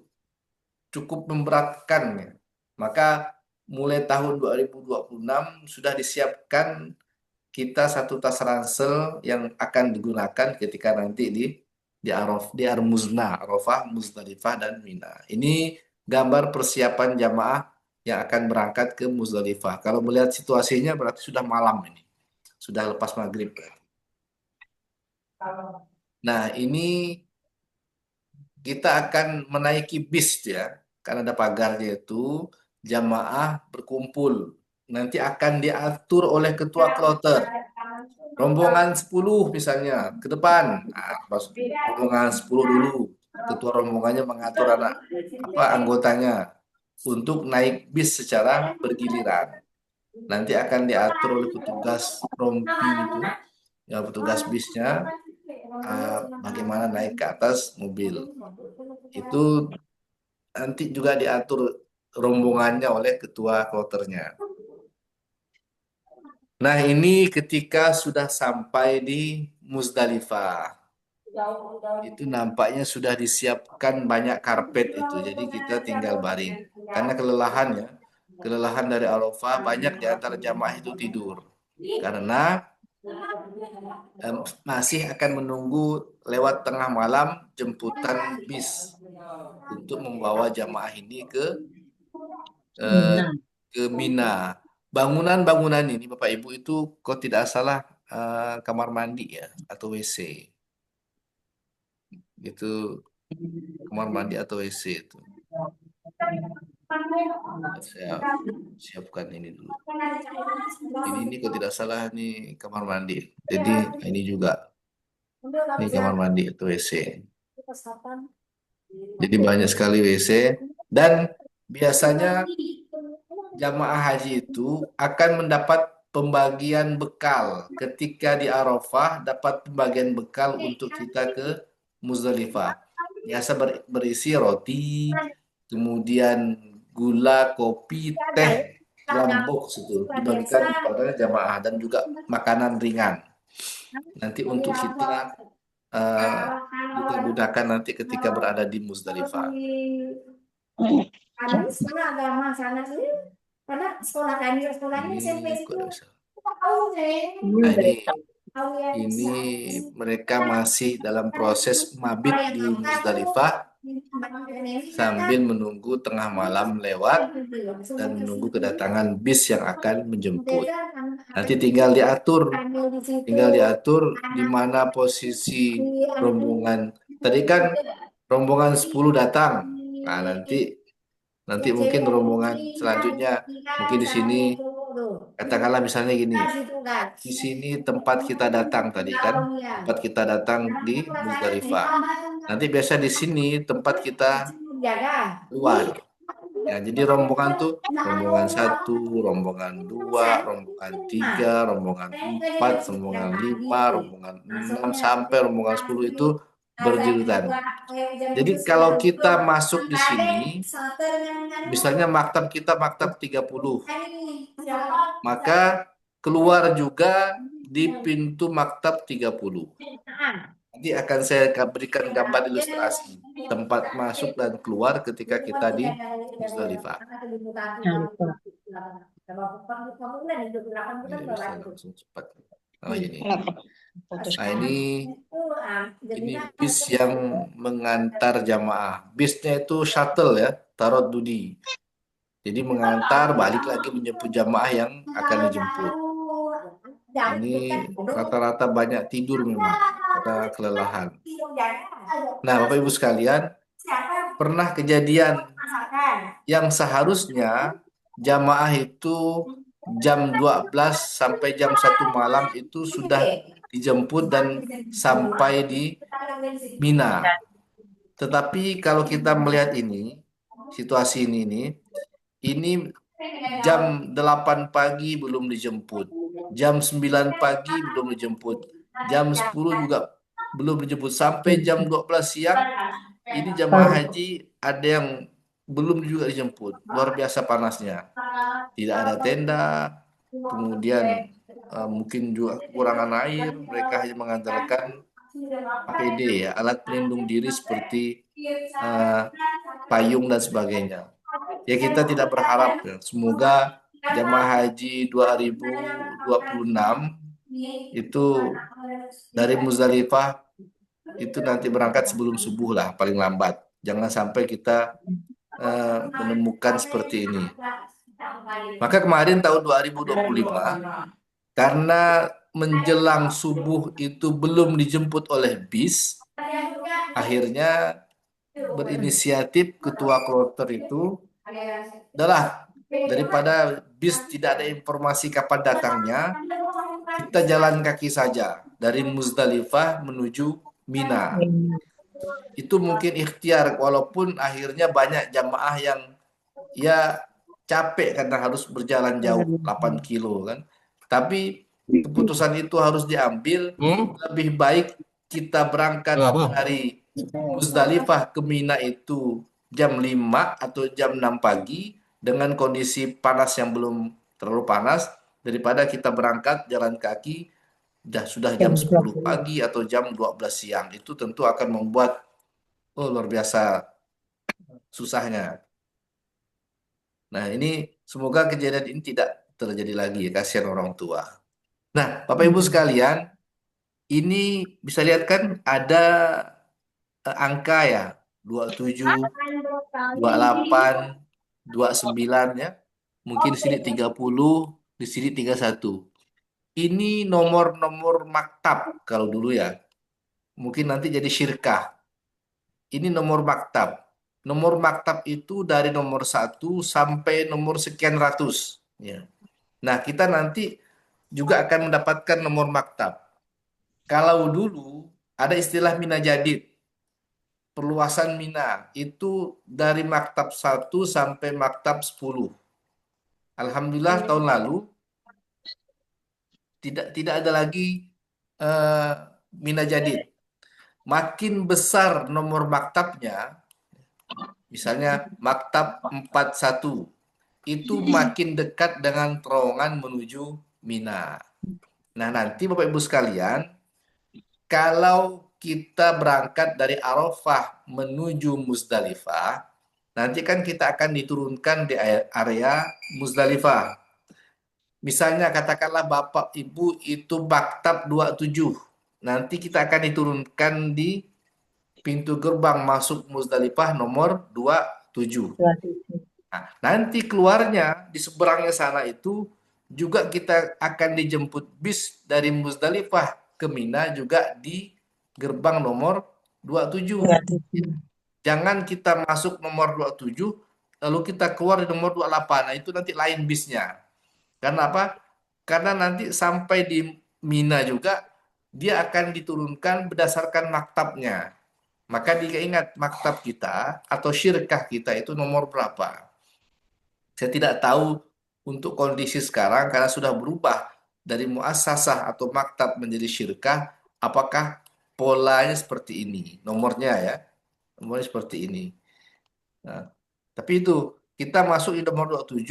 cukup memberatkan ya. Maka mulai tahun 2026 sudah disiapkan kita satu tas ransel yang akan digunakan ketika nanti di Arafah, Muzdalifah dan Mina. Ini gambar persiapan jamaah yang akan berangkat ke Muzdalifah. Kalau melihat situasinya berarti sudah malam ini. Sudah lepas maghrib. Nah, ini kita akan menaiki bis ya. Karena ada pagarnya itu jamaah berkumpul nanti akan diatur oleh ketua kloter. Rombongan 10 misalnya ke depan. Nah, rombongan 10 dulu. Ketua rombongannya mengatur anggotanya untuk naik bis secara bergiliran. Nanti akan diatur oleh petugas rompi itu, ya petugas bisnya, bagaimana naik ke atas mobil. Itu nanti juga diatur rombongannya oleh ketua kloternya. Nah, ini ketika sudah sampai di Muzdalifah. Itu nampaknya sudah disiapkan banyak karpet itu. Jadi kita tinggal baring. Karena kelelahan dari Arafah, banyak di antara jamaah itu tidur. Karena masih akan menunggu lewat tengah malam jemputan bis untuk membawa jamaah ini ke Mina. Bangunan-bangunan ini Bapak Ibu itu kok tidak salah kamar mandi ya atau WC. Itu kamar mandi atau WC itu. Saya siapkan ini dulu. Ini kok tidak salah nih kamar mandi. Jadi ini juga ini kamar mandi atau WC. Jadi banyak sekali WC dan biasanya jamaah haji itu akan mendapat pembagian bekal ketika di Arafah, dapat pembagian bekal untuk kita ke Muzdalifah. Biasa berisi roti, kemudian gula, kopi, teh, lambok itu dibagikan kepada jamaah dan juga makanan ringan. Nanti untuk kita gunakan nanti ketika berada di Muzdalifah. Karena sekolah agama sana sih, karena sekolah kami SMP itu ini mereka masih dalam proses mabit di Muzdalifah sambil menunggu tengah malam lewat dan menunggu kedatangan bis yang akan menjemput. Nanti tinggal diatur di mana posisi rombongan. Tadi kan rombongan 10 datang. Nah, nanti mungkin rombongan selanjutnya mungkin di sini katakanlah misalnya gini. Di sini tempat kita datang tadi kan, tempat kita datang di Muzdalifah. Nanti biasa di sini tempat kita keluar. Ya, jadi rombongan tuh rombongan 1, rombongan 2, rombongan 3, rombongan 4, rombongan 5, rombongan 6 sampai rombongan 10 itu bergiliran. Jadi kalau kita masuk di sini, misalnya maktab kita maktab 30, maka keluar juga di pintu maktab 30. Nanti akan saya berikan gambar ilustrasi tempat masuk dan keluar ketika kita di Muzdalifah. Langsung cepat. Oh, ini. Nah, ini bis yang mengantar jamaah. Bisnya itu shuttle ya, Tarot Dudi. Jadi mengantar balik lagi menjemput jamaah yang akan dijemput. Ini rata-rata banyak tidur memang karena kelelahan. Nah, Bapak Ibu sekalian, pernah kejadian yang seharusnya jamaah itu jam 12 sampai jam 1 malam itu sudah dijemput dan sampai di Mina. Tetapi kalau kita melihat situasi ini jam 8 pagi belum dijemput. Jam 9 pagi belum dijemput. Jam 10 juga belum dijemput. Sampai jam 12 siang, ini jamaah haji ada yang belum juga dijemput. Luar biasa panasnya. Tidak ada tenda. Kemudian mungkin juga kekurangan air. Mereka hanya mengandalkan APD ya, alat pelindung diri seperti payung dan sebagainya. Ya kita tidak berharap ya. Semoga jamaah haji 2026 itu dari Muzdalifah itu nanti berangkat sebelum subuh lah paling lambat. Jangan sampai kita menemukan seperti ini. Maka kemarin tahun 2025 karena menjelang subuh itu belum dijemput oleh bis, akhirnya berinisiatif ketua kloter itu, udahlah daripada bis tidak ada informasi kapan datangnya, kita jalan kaki saja dari Muzdalifah menuju Mina. Itu mungkin ikhtiar, walaupun akhirnya banyak jamaah yang ya capek karena harus berjalan jauh 8 kilo kan. Tapi keputusan itu harus diambil, lebih baik kita berangkat dari Muzdalifah ke Mina itu jam 5 atau jam 6 pagi dengan kondisi panas yang belum terlalu panas, daripada kita berangkat jalan kaki sudah jam 10 pagi atau jam 12 siang. Itu tentu akan membuat luar biasa susahnya. Nah, ini semoga kejadian ini tidak terjadi lagi, ya, kasihan orang tua. Nah, Bapak Ibu sekalian, ini bisa lihat kan ada angka ya, 27, 28, 29 ya. Mungkin di sini 30, di sini 31. Ini nomor-nomor maktab kalau dulu ya. Mungkin nanti jadi syirkah. Ini nomor maktab. Nomor maktab itu dari nomor 1 sampai nomor sekian ratus. Ya. Nah, kita nanti juga akan mendapatkan nomor maktab. Kalau dulu ada istilah Mina Jadid, perluasan Mina, itu dari maktab 1 sampai maktab 10. Alhamdulillah tahun lalu tidak ada lagi Mina Jadid. Makin besar nomor maktabnya, misalnya maktab 41, itu makin dekat dengan terowongan menuju Mina. Nah, nanti Bapak Ibu sekalian, kalau kita berangkat dari Arafah menuju Muzdalifah, nanti kan kita akan diturunkan di area Muzdalifah. Misalnya katakanlah Bapak Ibu itu maktab 27, nanti kita akan diturunkan di pintu gerbang masuk Muzdalifah nomor 27. Nah, nanti keluarnya di seberangnya sana itu juga kita akan dijemput bis dari Muzdalifah ke Mina juga di gerbang nomor 27. Jangan kita masuk nomor 27 lalu kita keluar di nomor 28. Nah, itu nanti lain bisnya. Karena apa? Karena nanti sampai di Mina juga dia akan diturunkan berdasarkan maktabnya. Maka diingat maktab kita atau syirkah kita itu nomor berapa. Saya tidak tahu untuk kondisi sekarang karena sudah berubah dari muassasah atau maktab menjadi syirkah, apakah polanya seperti ini, nomornya ya, nomornya seperti ini. Nah, tapi itu kita masuk di nomor 27,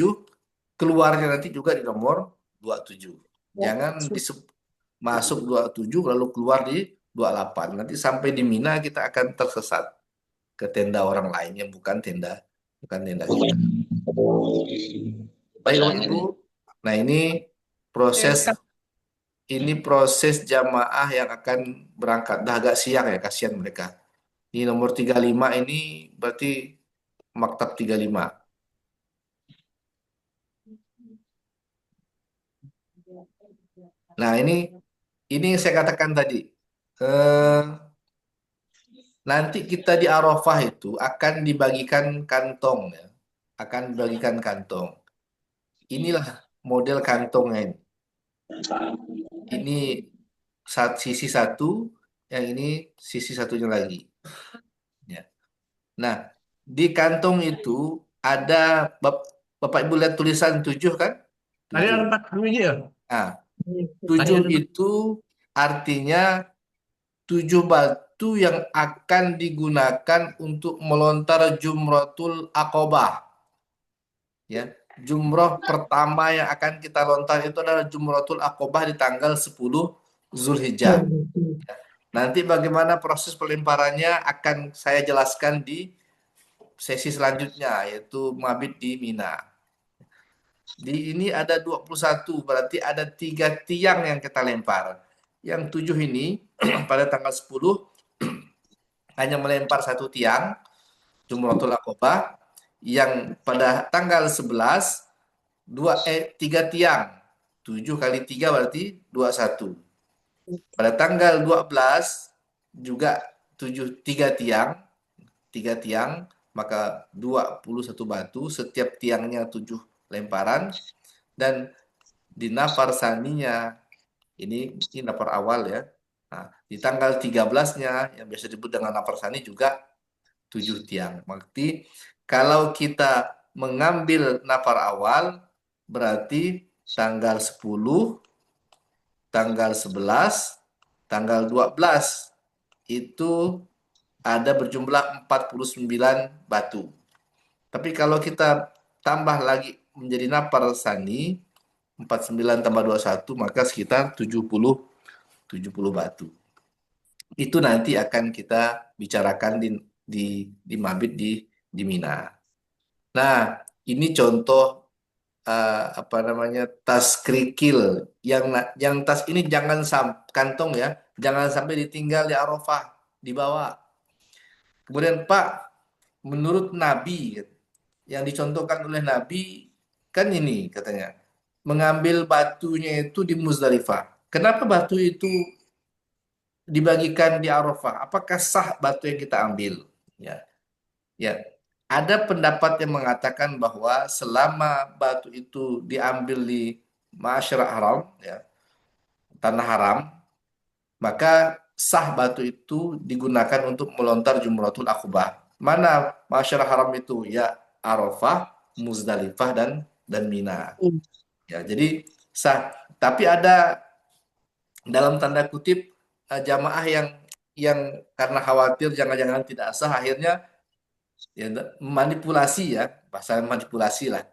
keluarnya nanti juga di nomor 27. Jangan masuk 27 lalu keluar di 28. Nanti sampai di Mina kita akan tersesat ke tenda orang lain yang bukan tenda kita. Baik Bapak Ibu. Nah, ini proses jamaah yang akan berangkat. Dah agak siang ya, kasihan mereka. Ini nomor 35 ini berarti maktab 35. Nah, ini yang saya katakan tadi. Nanti kita di Arafah itu akan dibagikan kantong ya. Akan dibagikan kantong. Inilah model kantongnya ini. Ini sisi satu, yang ini sisi satunya lagi. Ya. Nah, di kantong itu ada Bapak Ibu lihat tulisan 7 kan? Ada 4 biji ya? Nah, 7 itu artinya 7 batu yang akan digunakan untuk melontar Jumratul Aqobah. Ya, jumroh pertama yang akan kita lontar itu adalah Jumratul Aqobah di tanggal 10 Zulhijjah. Ya. Nanti bagaimana proses pelemparannya akan saya jelaskan di sesi selanjutnya, yaitu mabit di Mina. Di ini ada 21, berarti ada 3 tiang yang kita lempar. Yang 7 ini pada tanggal 10 hanya melempar 1 tiang, Jumratul Aqobah. Yang pada tanggal 11, 3 tiang. 7 kali 3 berarti 21. Pada tanggal 12, juga 3 tiang. 3 tiang, maka 21 batu, setiap tiangnya 7 lemparan, dan di nafar saninya ini nafar awal ya. Nah, di tanggal 13-nya yang biasa disebut dengan nafar sani juga 7 tiang. Berarti kalau kita mengambil nafar awal berarti tanggal 10, tanggal 11, tanggal 12 itu ada berjumlah 49 batu. Tapi kalau kita tambah lagi menjadi nafar sani 49 tambah 21 maka sekitar 70 batu. Itu nanti akan kita bicarakan di mabit di Mina. Nah, ini contoh apa namanya tas kerikil yang tas ini jangan kantong ya, jangan sampai ditinggal di Arafah, dibawa. Kemudian Pak, menurut Nabi yang dicontohkan oleh Nabi kan ini katanya mengambil batunya itu di Muzdalifah. Kenapa batu itu dibagikan di Arafah? Apakah sah batu yang kita ambil? Ya, ya. Ada pendapat yang mengatakan bahwa selama batu itu diambil di Masyarah Haram, ya, tanah haram, maka sah batu itu digunakan untuk melontar Jumratul Aqabah. Mana Masyarah Haram itu? Ya Arafah, Muzdalifah dan Mina. Ya, jadi sah. Tapi ada dalam tanda kutip jamaah yang karena khawatir jangan-jangan tidak sah akhirnya ya manipulasi ya, bahasa manipulasi lah.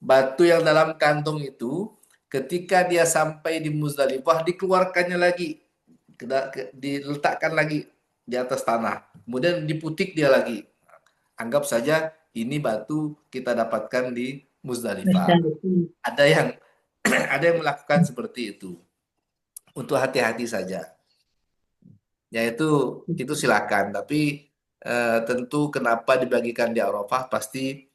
Batu yang dalam kantong itu ketika dia sampai di Muzdalifah dikeluarkannya lagi, diletakkan lagi di atas tanah, kemudian diputik dia lagi. Anggap saja ini batu kita dapatkan di Muzdalifah. Ada yang ada yang melakukan seperti itu. Untuk hati-hati saja. Ya itu silakan, tapi tentu kenapa dibagikan di Arafah pasti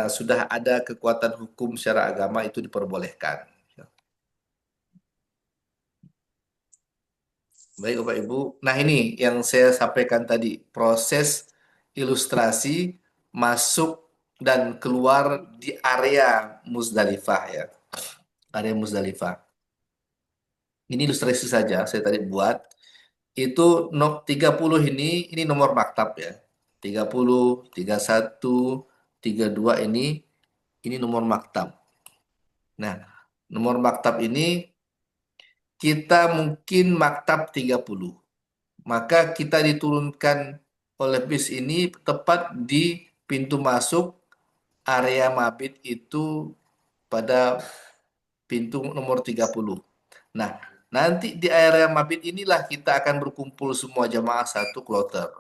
sudah ada kekuatan hukum secara agama itu diperbolehkan. Baik Bapak Ibu. Nah ini yang saya sampaikan tadi, proses ilustrasi masuk dan keluar di area Muzdalifah ya. Area Muzdalifah. Ini ilustrasi saja saya tadi buat. Itu 30 ini nomor maktab ya. 30, 31, 32 ini nomor maktab. Nah, nomor maktab ini kita mungkin maktab 30. Maka kita diturunkan oleh bis ini tepat di pintu masuk area mabit itu pada pintu nomor 30. Nah, nanti di area mabit inilah kita akan berkumpul semua jamaah satu kloter.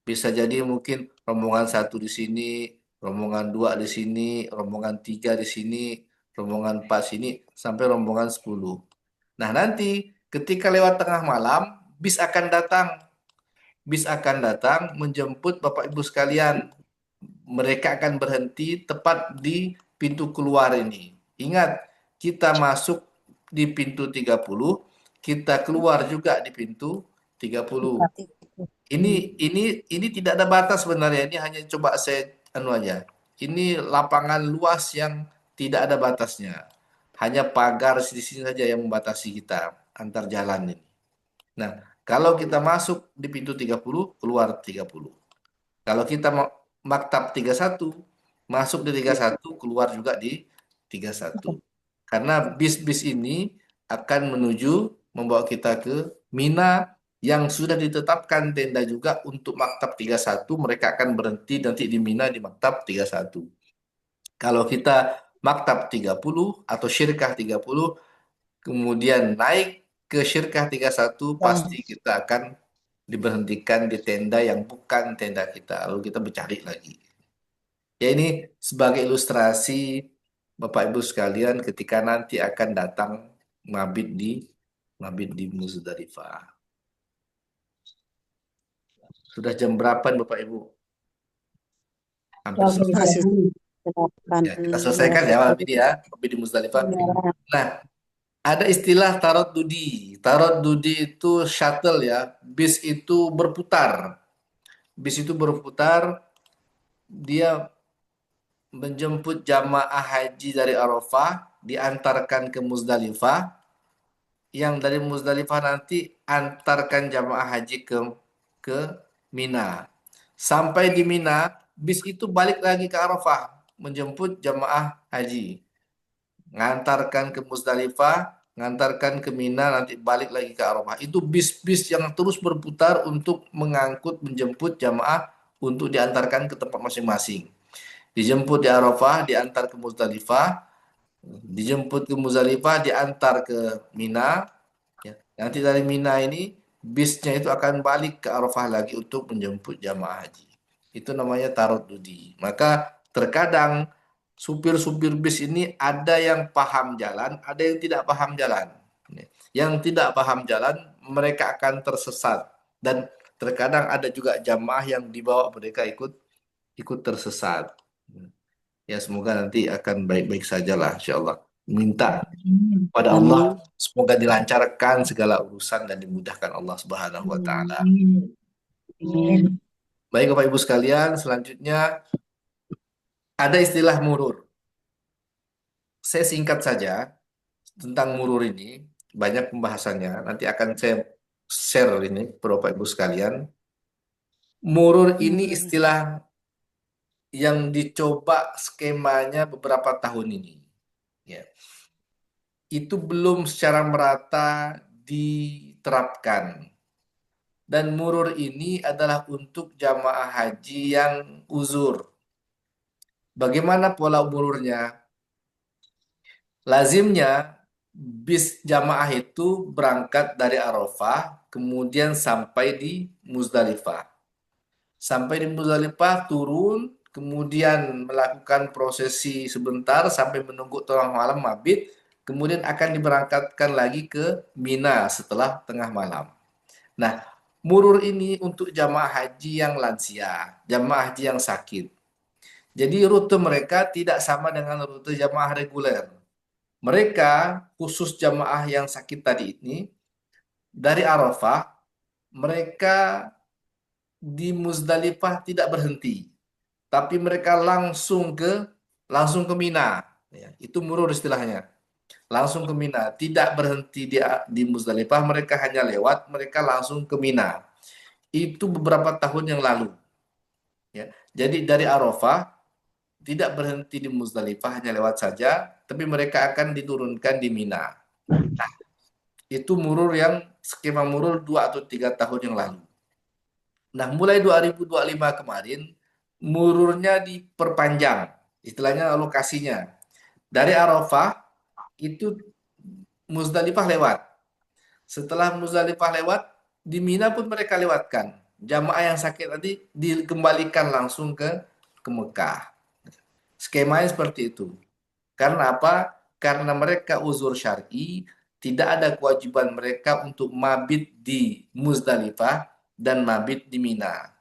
Bisa jadi mungkin rombongan satu di sini, rombongan dua di sini, rombongan tiga di sini, rombongan empat sini, sampai rombongan 10. Nah nanti ketika lewat tengah malam, bis akan datang. Bis akan datang menjemput Bapak Ibu sekalian. Mereka akan berhenti tepat di pintu keluar ini. Ingat, kita masuk di pintu 30, kita keluar juga di pintu 30. Ini tidak ada batas sebenarnya. Ini hanya coba saya aja. Ini lapangan luas yang tidak ada batasnya. Hanya pagar di sini saja yang membatasi kita antar jalan ini. Nah, kalau kita masuk di pintu 30, keluar 30. Kalau kita maktab 31, masuk di 31, keluar juga di 31. Karena bis-bis ini akan membawa kita ke Mina yang sudah ditetapkan tenda juga untuk maktab 31, mereka akan berhenti nanti di Mina di maktab 31. Kalau kita maktab 30 atau syirkah 30, kemudian naik ke syirkah 31, pasti kita akan diberhentikan di tenda yang bukan tenda kita, lalu kita mencari lagi. Ya ini sebagai ilustrasi Bapak Ibu sekalian ketika nanti akan datang mabit di Muzdalifah. Sudah jam berapa Bapak Ibu? Hampir selesai. Ya, kita selesaikan ya mabit di Muzdalifah. Nah, ada istilah tarot dudi. Tarot dudi itu shuttle ya. Bis itu berputar. Bis itu berputar, dia menjemput jamaah haji dari Arafah, diantarkan ke Muzdalifah, yang dari Muzdalifah nanti antarkan jamaah haji ke Mina. Sampai di Mina, bis itu balik lagi ke Arafah, menjemput jamaah haji. Ngantarkan ke Muzdalifah, ngantarkan ke Mina, nanti balik lagi ke Arafah. Itu bis-bis yang terus berputar untuk mengangkut, menjemput jamaah untuk diantarkan ke tempat masing-masing. Dijemput di Arafah, diantar ke Muzdalifah, dijemput ke Muzdalifah, diantar ke Mina. Ya. Nanti dari Mina ini bisnya itu akan balik ke Arafah lagi untuk menjemput jamaah haji. Itu namanya tarodudi. Maka terkadang supir-supir bis ini ada yang paham jalan, ada yang tidak paham jalan. Yang tidak paham jalan, mereka akan tersesat. Dan terkadang ada juga jamaah yang dibawa mereka ikut tersesat. Ya semoga nanti akan baik-baik sajalah insyaallah. Minta pada Allah semoga dilancarkan segala urusan dan dimudahkan Allah Subhanahu wa taala. Baik Bapak Ibu sekalian, selanjutnya ada istilah murur. Saya singkat saja tentang murur ini, banyak pembahasannya. Nanti akan saya share ini Bapak Ibu sekalian. Murur ini istilah yang dicoba skemanya beberapa tahun ini. Ya. Itu belum secara merata diterapkan. Dan murur ini adalah untuk jamaah haji yang uzur. Bagaimana pola mururnya? Lazimnya bis jamaah itu berangkat dari Arafah, kemudian sampai di Muzdalifah. Sampai di Muzdalifah turun, kemudian melakukan prosesi sebentar sampai menunggu tengah malam mabit, kemudian akan diberangkatkan lagi ke Mina setelah tengah malam. Nah, murur ini untuk jamaah haji yang lansia, jamaah haji yang sakit. Jadi rute mereka tidak sama dengan rute jamaah reguler. Mereka, khusus jamaah yang sakit tadi ini, dari Arafah, mereka di Muzdalifah tidak berhenti. Tapi mereka langsung ke Mina. Ya, itu murur istilahnya. Langsung ke Mina, tidak berhenti di Muzdalifah, mereka hanya lewat, mereka langsung ke Mina. Itu beberapa tahun yang lalu. Ya. Jadi dari Arafah tidak berhenti di Muzdalifah, hanya lewat saja, tapi mereka akan diturunkan di Mina. Nah, itu murur yang skema murur 2 atau 3 tahun yang lalu. Nah, mulai 2025 kemarin, mururnya diperpanjang, istilahnya lokasinya. Dari Arafah, itu Muzdalifah lewat. Setelah Muzdalifah lewat, di Mina pun mereka lewatkan. Jamaah yang sakit tadi dikembalikan langsung ke Mekah. Skemanya seperti itu. Karena apa? Karena mereka uzur syar'i, tidak ada kewajiban mereka untuk mabit di Muzdalifah dan mabit di Mina.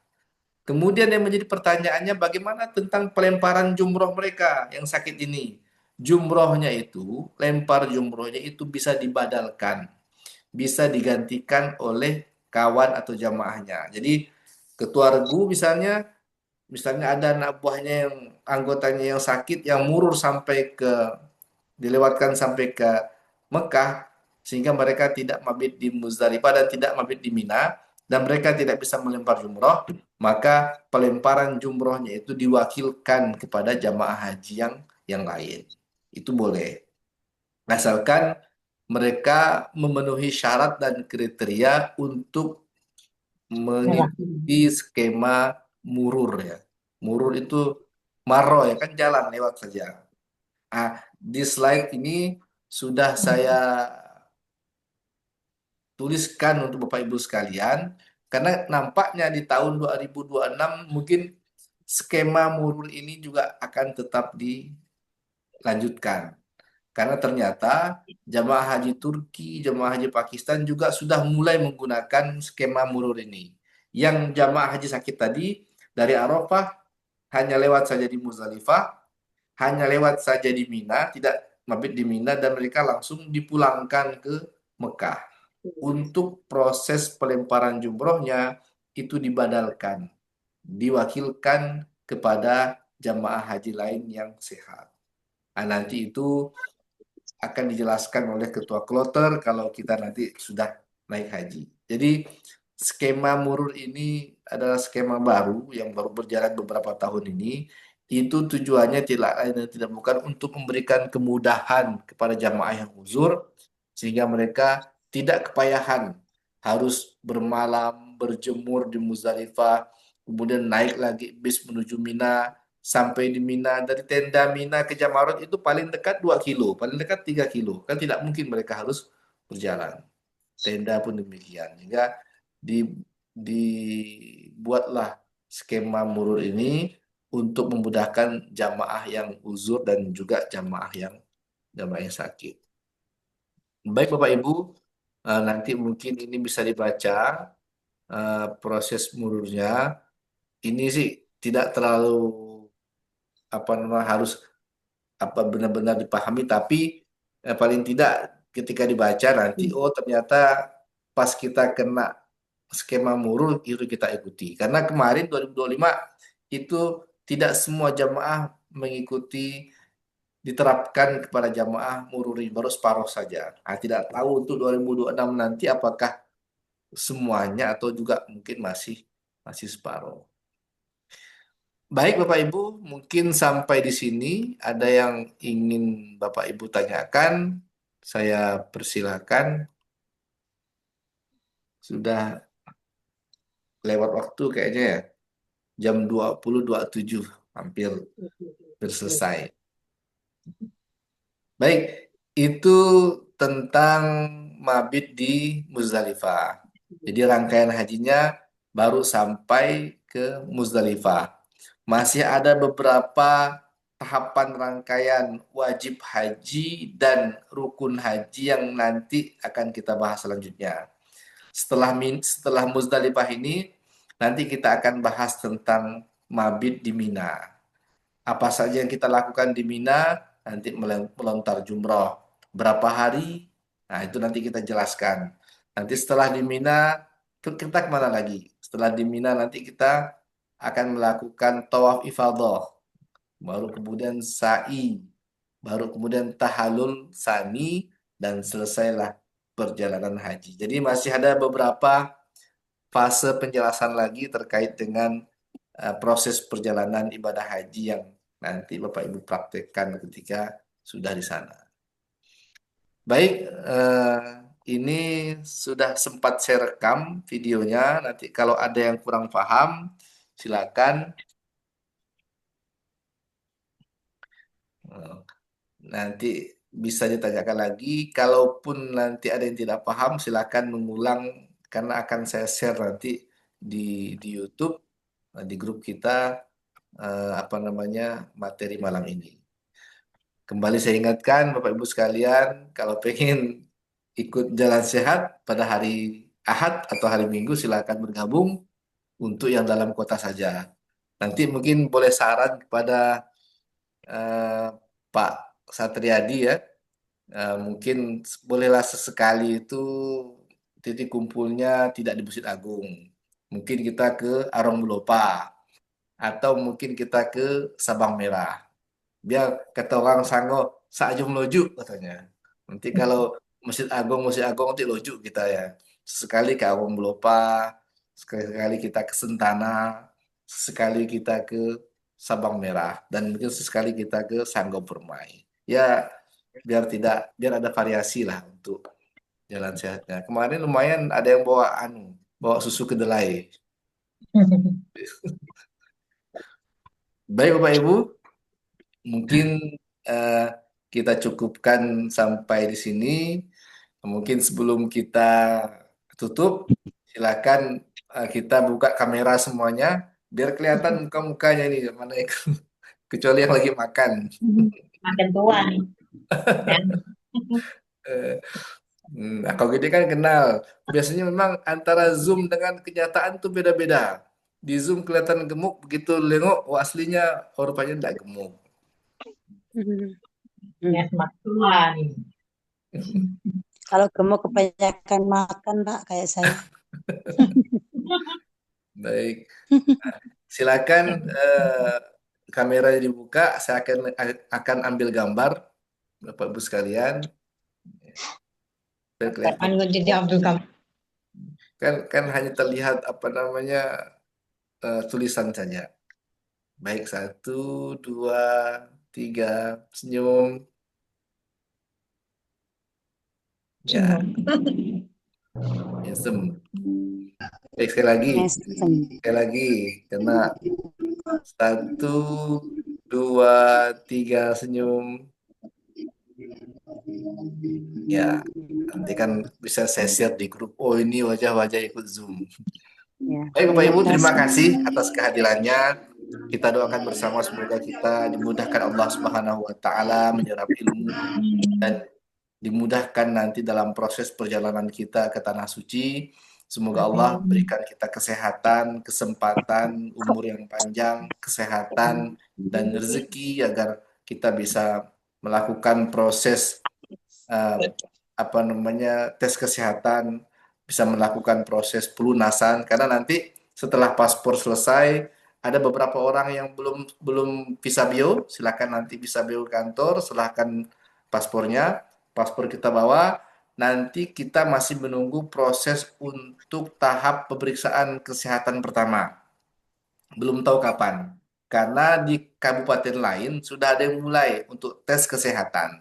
Kemudian yang menjadi pertanyaannya bagaimana tentang pelemparan jumroh mereka yang sakit ini? Jumrohnya itu, lempar jumrohnya itu bisa dibadalkan, bisa digantikan oleh kawan atau jamaahnya. Jadi ketua regu misalnya ada anak buahnya yang anggotanya yang sakit yang murur sampai dilewatkan sampai ke Mekah sehingga mereka tidak mabit di Muzdalifah dan tidak mabit di Mina dan mereka tidak bisa melempar jumroh, maka pelemparan jumrohnya itu diwakilkan kepada jamaah haji yang lain. Itu boleh. Asalkan mereka memenuhi syarat dan kriteria untuk mengikuti skema murur ya. Murur itu maro ya kan jalan lewat saja. Di slide ini sudah saya tuliskan untuk Bapak Ibu sekalian karena nampaknya di tahun 2026 mungkin skema murur ini juga akan tetap dilanjutkan. Karena ternyata jamaah haji Turki, jamaah haji Pakistan juga sudah mulai menggunakan skema murur ini. Yang jamaah haji sakit tadi dari Arafah hanya lewat saja di Muzdalifah, hanya lewat saja di Mina, tidak mabit di Mina dan mereka langsung dipulangkan ke Mekah. Untuk proses pelemparan jumrohnya itu dibadalkan, diwakilkan kepada jamaah haji lain yang sehat. Nah, nanti itu akan dijelaskan oleh ketua kloter kalau kita nanti sudah naik haji. Jadi skema murur ini adalah skema baru yang baru berjalan beberapa tahun ini. Itu tujuannya tidak lain dan tidak bukan untuk memberikan kemudahan kepada jamaah yang uzur sehingga mereka tidak kepayahan harus bermalam, berjemur di Muzdalifah, kemudian naik lagi bis menuju Mina, sampai di Mina, dari tenda Mina ke Jamarot itu paling dekat 2 kilo, paling dekat 3 kilo. Kan tidak mungkin mereka harus berjalan. Tenda pun demikian. Sehingga dibuatlah skema murur ini untuk memudahkan jamaah yang uzur dan juga jamaah yang sakit. Baik Bapak Ibu, nanti mungkin ini bisa dibaca proses mururnya. Ini sih tidak terlalu harus benar-benar dipahami, tapi paling tidak ketika dibaca nanti ternyata pas kita kena skema murur itu kita ikuti. Karena kemarin 2025 itu tidak semua jamaah mengikuti, diterapkan kepada jamaah mururi, baru separuh saja. Nah, tidak tahu untuk 2026 nanti apakah semuanya atau juga mungkin masih separuh. Baik Bapak Ibu, mungkin sampai di sini ada yang ingin Bapak Ibu tanyakan, saya persilahkan. Sudah lewat waktu kayaknya ya, jam 20.27, hampir selesai. Baik, itu tentang mabit di Muzdalifah. Jadi rangkaian hajinya baru sampai ke Muzdalifah. Masih ada beberapa tahapan rangkaian wajib haji dan rukun haji yang nanti akan kita bahas selanjutnya. Setelah Muzdalifah ini, nanti kita akan bahas tentang mabit di Mina. Apa saja yang kita lakukan di Mina, nanti melontar jumroh. Berapa hari? Nah, itu nanti kita jelaskan. Nanti setelah di Mina, kita kemana lagi? Setelah di Mina nanti kita akan melakukan tawaf ifadah. Baru kemudian sa'i. Baru kemudian tahallul sani. Dan selesailah perjalanan haji. Jadi masih ada beberapa fase penjelasan lagi terkait dengan proses perjalanan ibadah haji yang nanti Bapak Ibu praktekkan ketika sudah di sana. Baik, ini sudah sempat saya rekam videonya. Nanti kalau ada yang kurang paham, silakan. Nanti bisa ditanyakan lagi. Kalaupun nanti ada yang tidak paham, silakan mengulang karena akan saya share nanti di YouTube, di grup kita materi malam ini. Kembali saya ingatkan Bapak Ibu sekalian, kalau pengen ikut jalan sehat pada hari Ahad atau hari Minggu silakan bergabung untuk yang dalam kota saja. Nanti mungkin boleh saran kepada Pak Satriadi ya, mungkin bolehlah sesekali itu titik kumpulnya tidak di Bukit Agung. Mungkin kita ke Arong Belopa atau mungkin kita ke Sabang Merah. Biar kata orang Sanggo, saja melujuk katanya. Nanti kalau Masjid Agung nanti lujuk kita ya. Sekali ke Arong Belopa, sekali kita ke Sentana, sekali kita ke Sabang Merah, dan mungkin sesekali kita ke Sanggo Permai. Ya, biar ada variasi lah untuk jalan sehatnya. Kemarin lumayan ada yang bawa susu kedelai. Baik Bapak Ibu, mungkin kita cukupkan sampai di sini. Mungkin sebelum kita tutup, silakan kita buka kamera semuanya biar kelihatan muka-mukanya ini mana kecuali yang lagi makan. Makin tua nih. Nah, kalau gede kan kenal. Biasanya memang antara Zoom dengan kenyataan tuh beda-beda. Di Zoom kelihatan gemuk, begitu lengok, aslinya rupanya tidak gemuk. Ya, semakin tua nih. Kalau gemuk kebanyakan makan, Pak, kayak saya. Baik. Silakan kameranya dibuka, saya akan ambil gambar Bapak Ibu sekalian. Biar kelihatan. Kapan gue jadi Abdul Kamu? Kan hanya terlihat apa namanya tulisan saja. Baik, 1, 2, 3, senyum. Ya, handsome. Baik, sekali lagi, karena 1, 2, 3, senyum. Ya, nanti kan bisa saya share di grup. Oh, ini wajah-wajah ikut Zoom. Ya, Baik, Bapak Ibu, terima terima kasih atas kehadirannya. Kita doakan bersama semoga kita dimudahkan Allah Subhanahu wa taala menyerap ilmu dan dimudahkan nanti dalam proses perjalanan kita ke tanah suci. Semoga Allah berikan kita kesehatan, kesempatan, umur yang panjang, kesehatan dan rezeki agar kita bisa melakukan proses tes kesehatan, bisa melakukan proses pelunasan karena nanti setelah paspor selesai ada beberapa orang yang belum visa bio, silakan nanti visa bio kantor, silahkan paspornya, paspor kita bawa. Nanti kita masih menunggu proses untuk tahap pemeriksaan kesehatan pertama. Belum tahu kapan. Karena di kabupaten lain sudah ada yang mulai untuk tes kesehatan.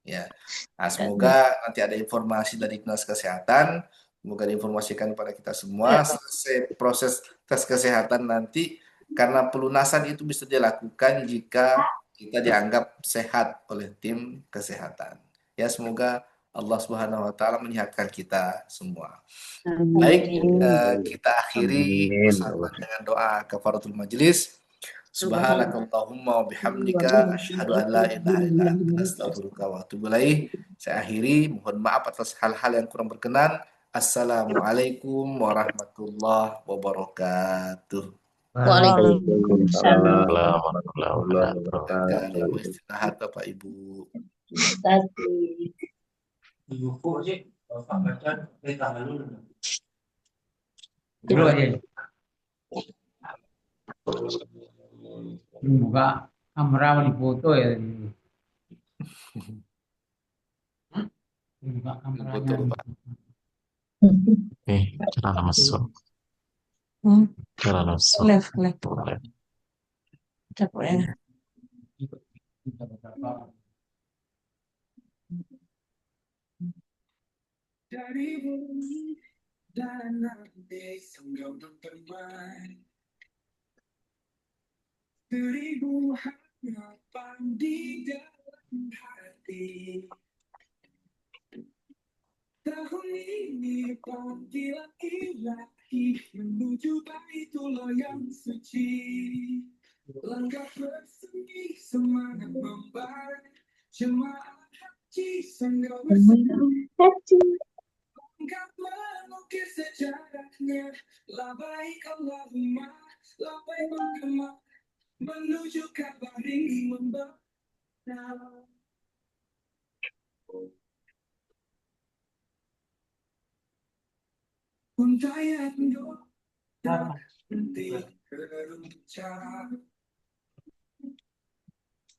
Ya. Nah, semoga nanti ada informasi dari Dinas Kesehatan, semoga diinformasikan kepada kita semua selesai proses tes kesehatan nanti karena pelunasan itu bisa dilakukan jika kita dianggap sehat oleh tim kesehatan. Ya, semoga Allah Subhanahu wa taala menyehatkan kita semua. Baik, kita akhiri bersama dengan doa kafaratul majelis. Subhanakallahumma wa bihamdika asyhadu an la ilaha illa anta astaghfiruka wa atubu ilaik. Saya akhiri, mohon maaf atas hal-hal yang kurang berkenan. Assalamualaikum warahmatullahi wabarakatuh. Waalaikumsalam. Kalau istirahat Bapak Ibu. Dulu aja. Buka kamera di foto ya. Buka kameranya. Cara masuk. Cara masuk. Left. Boleh. Capek ya. Seribu harapan di dalam hati. Tahun ini panggilan ilahi menuju Baitullah yang suci. Langkah bersemi semangat membara jemaah haji Sanggau bersama. Langkah mengukir sejarahnya. Labaik Allahumma, labaik Muhammad. Menuju kabar ini membawa untayan doa tak henti berbicara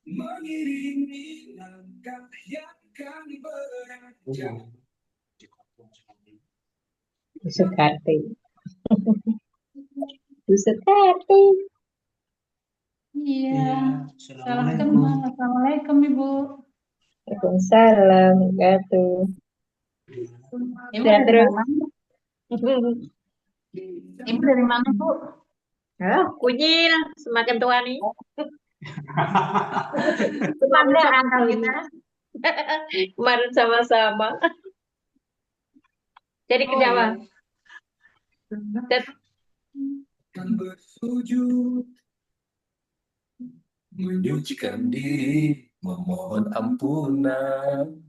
mengiringi langkah yang akan beranjak. Sukarti. Sukarti. Iya. Assalamualaikum Ibu. Waalaikumsalam warahmatullahi Ibu dari terus. mana? Ibu dari mana Bu? Kunyil semakin tua nih. Ada angka kita. Kemarin sama-sama. Jadi ke Jawa. Kan bersujud menyucikan diri, memohon ampunan.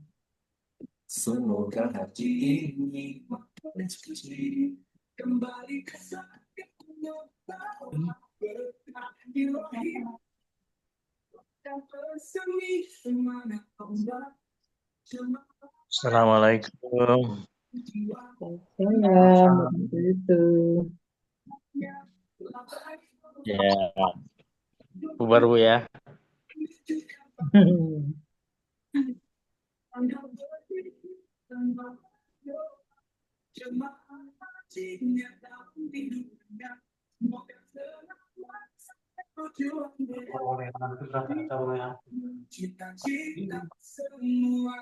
Semoga hati ini makin suci, kembali ke saat yang berkah ilahi. Dan bersemi semangat Allah. Assalamualaikum. Itu. Ya. Bubar Bu ya. Cita-cita semua.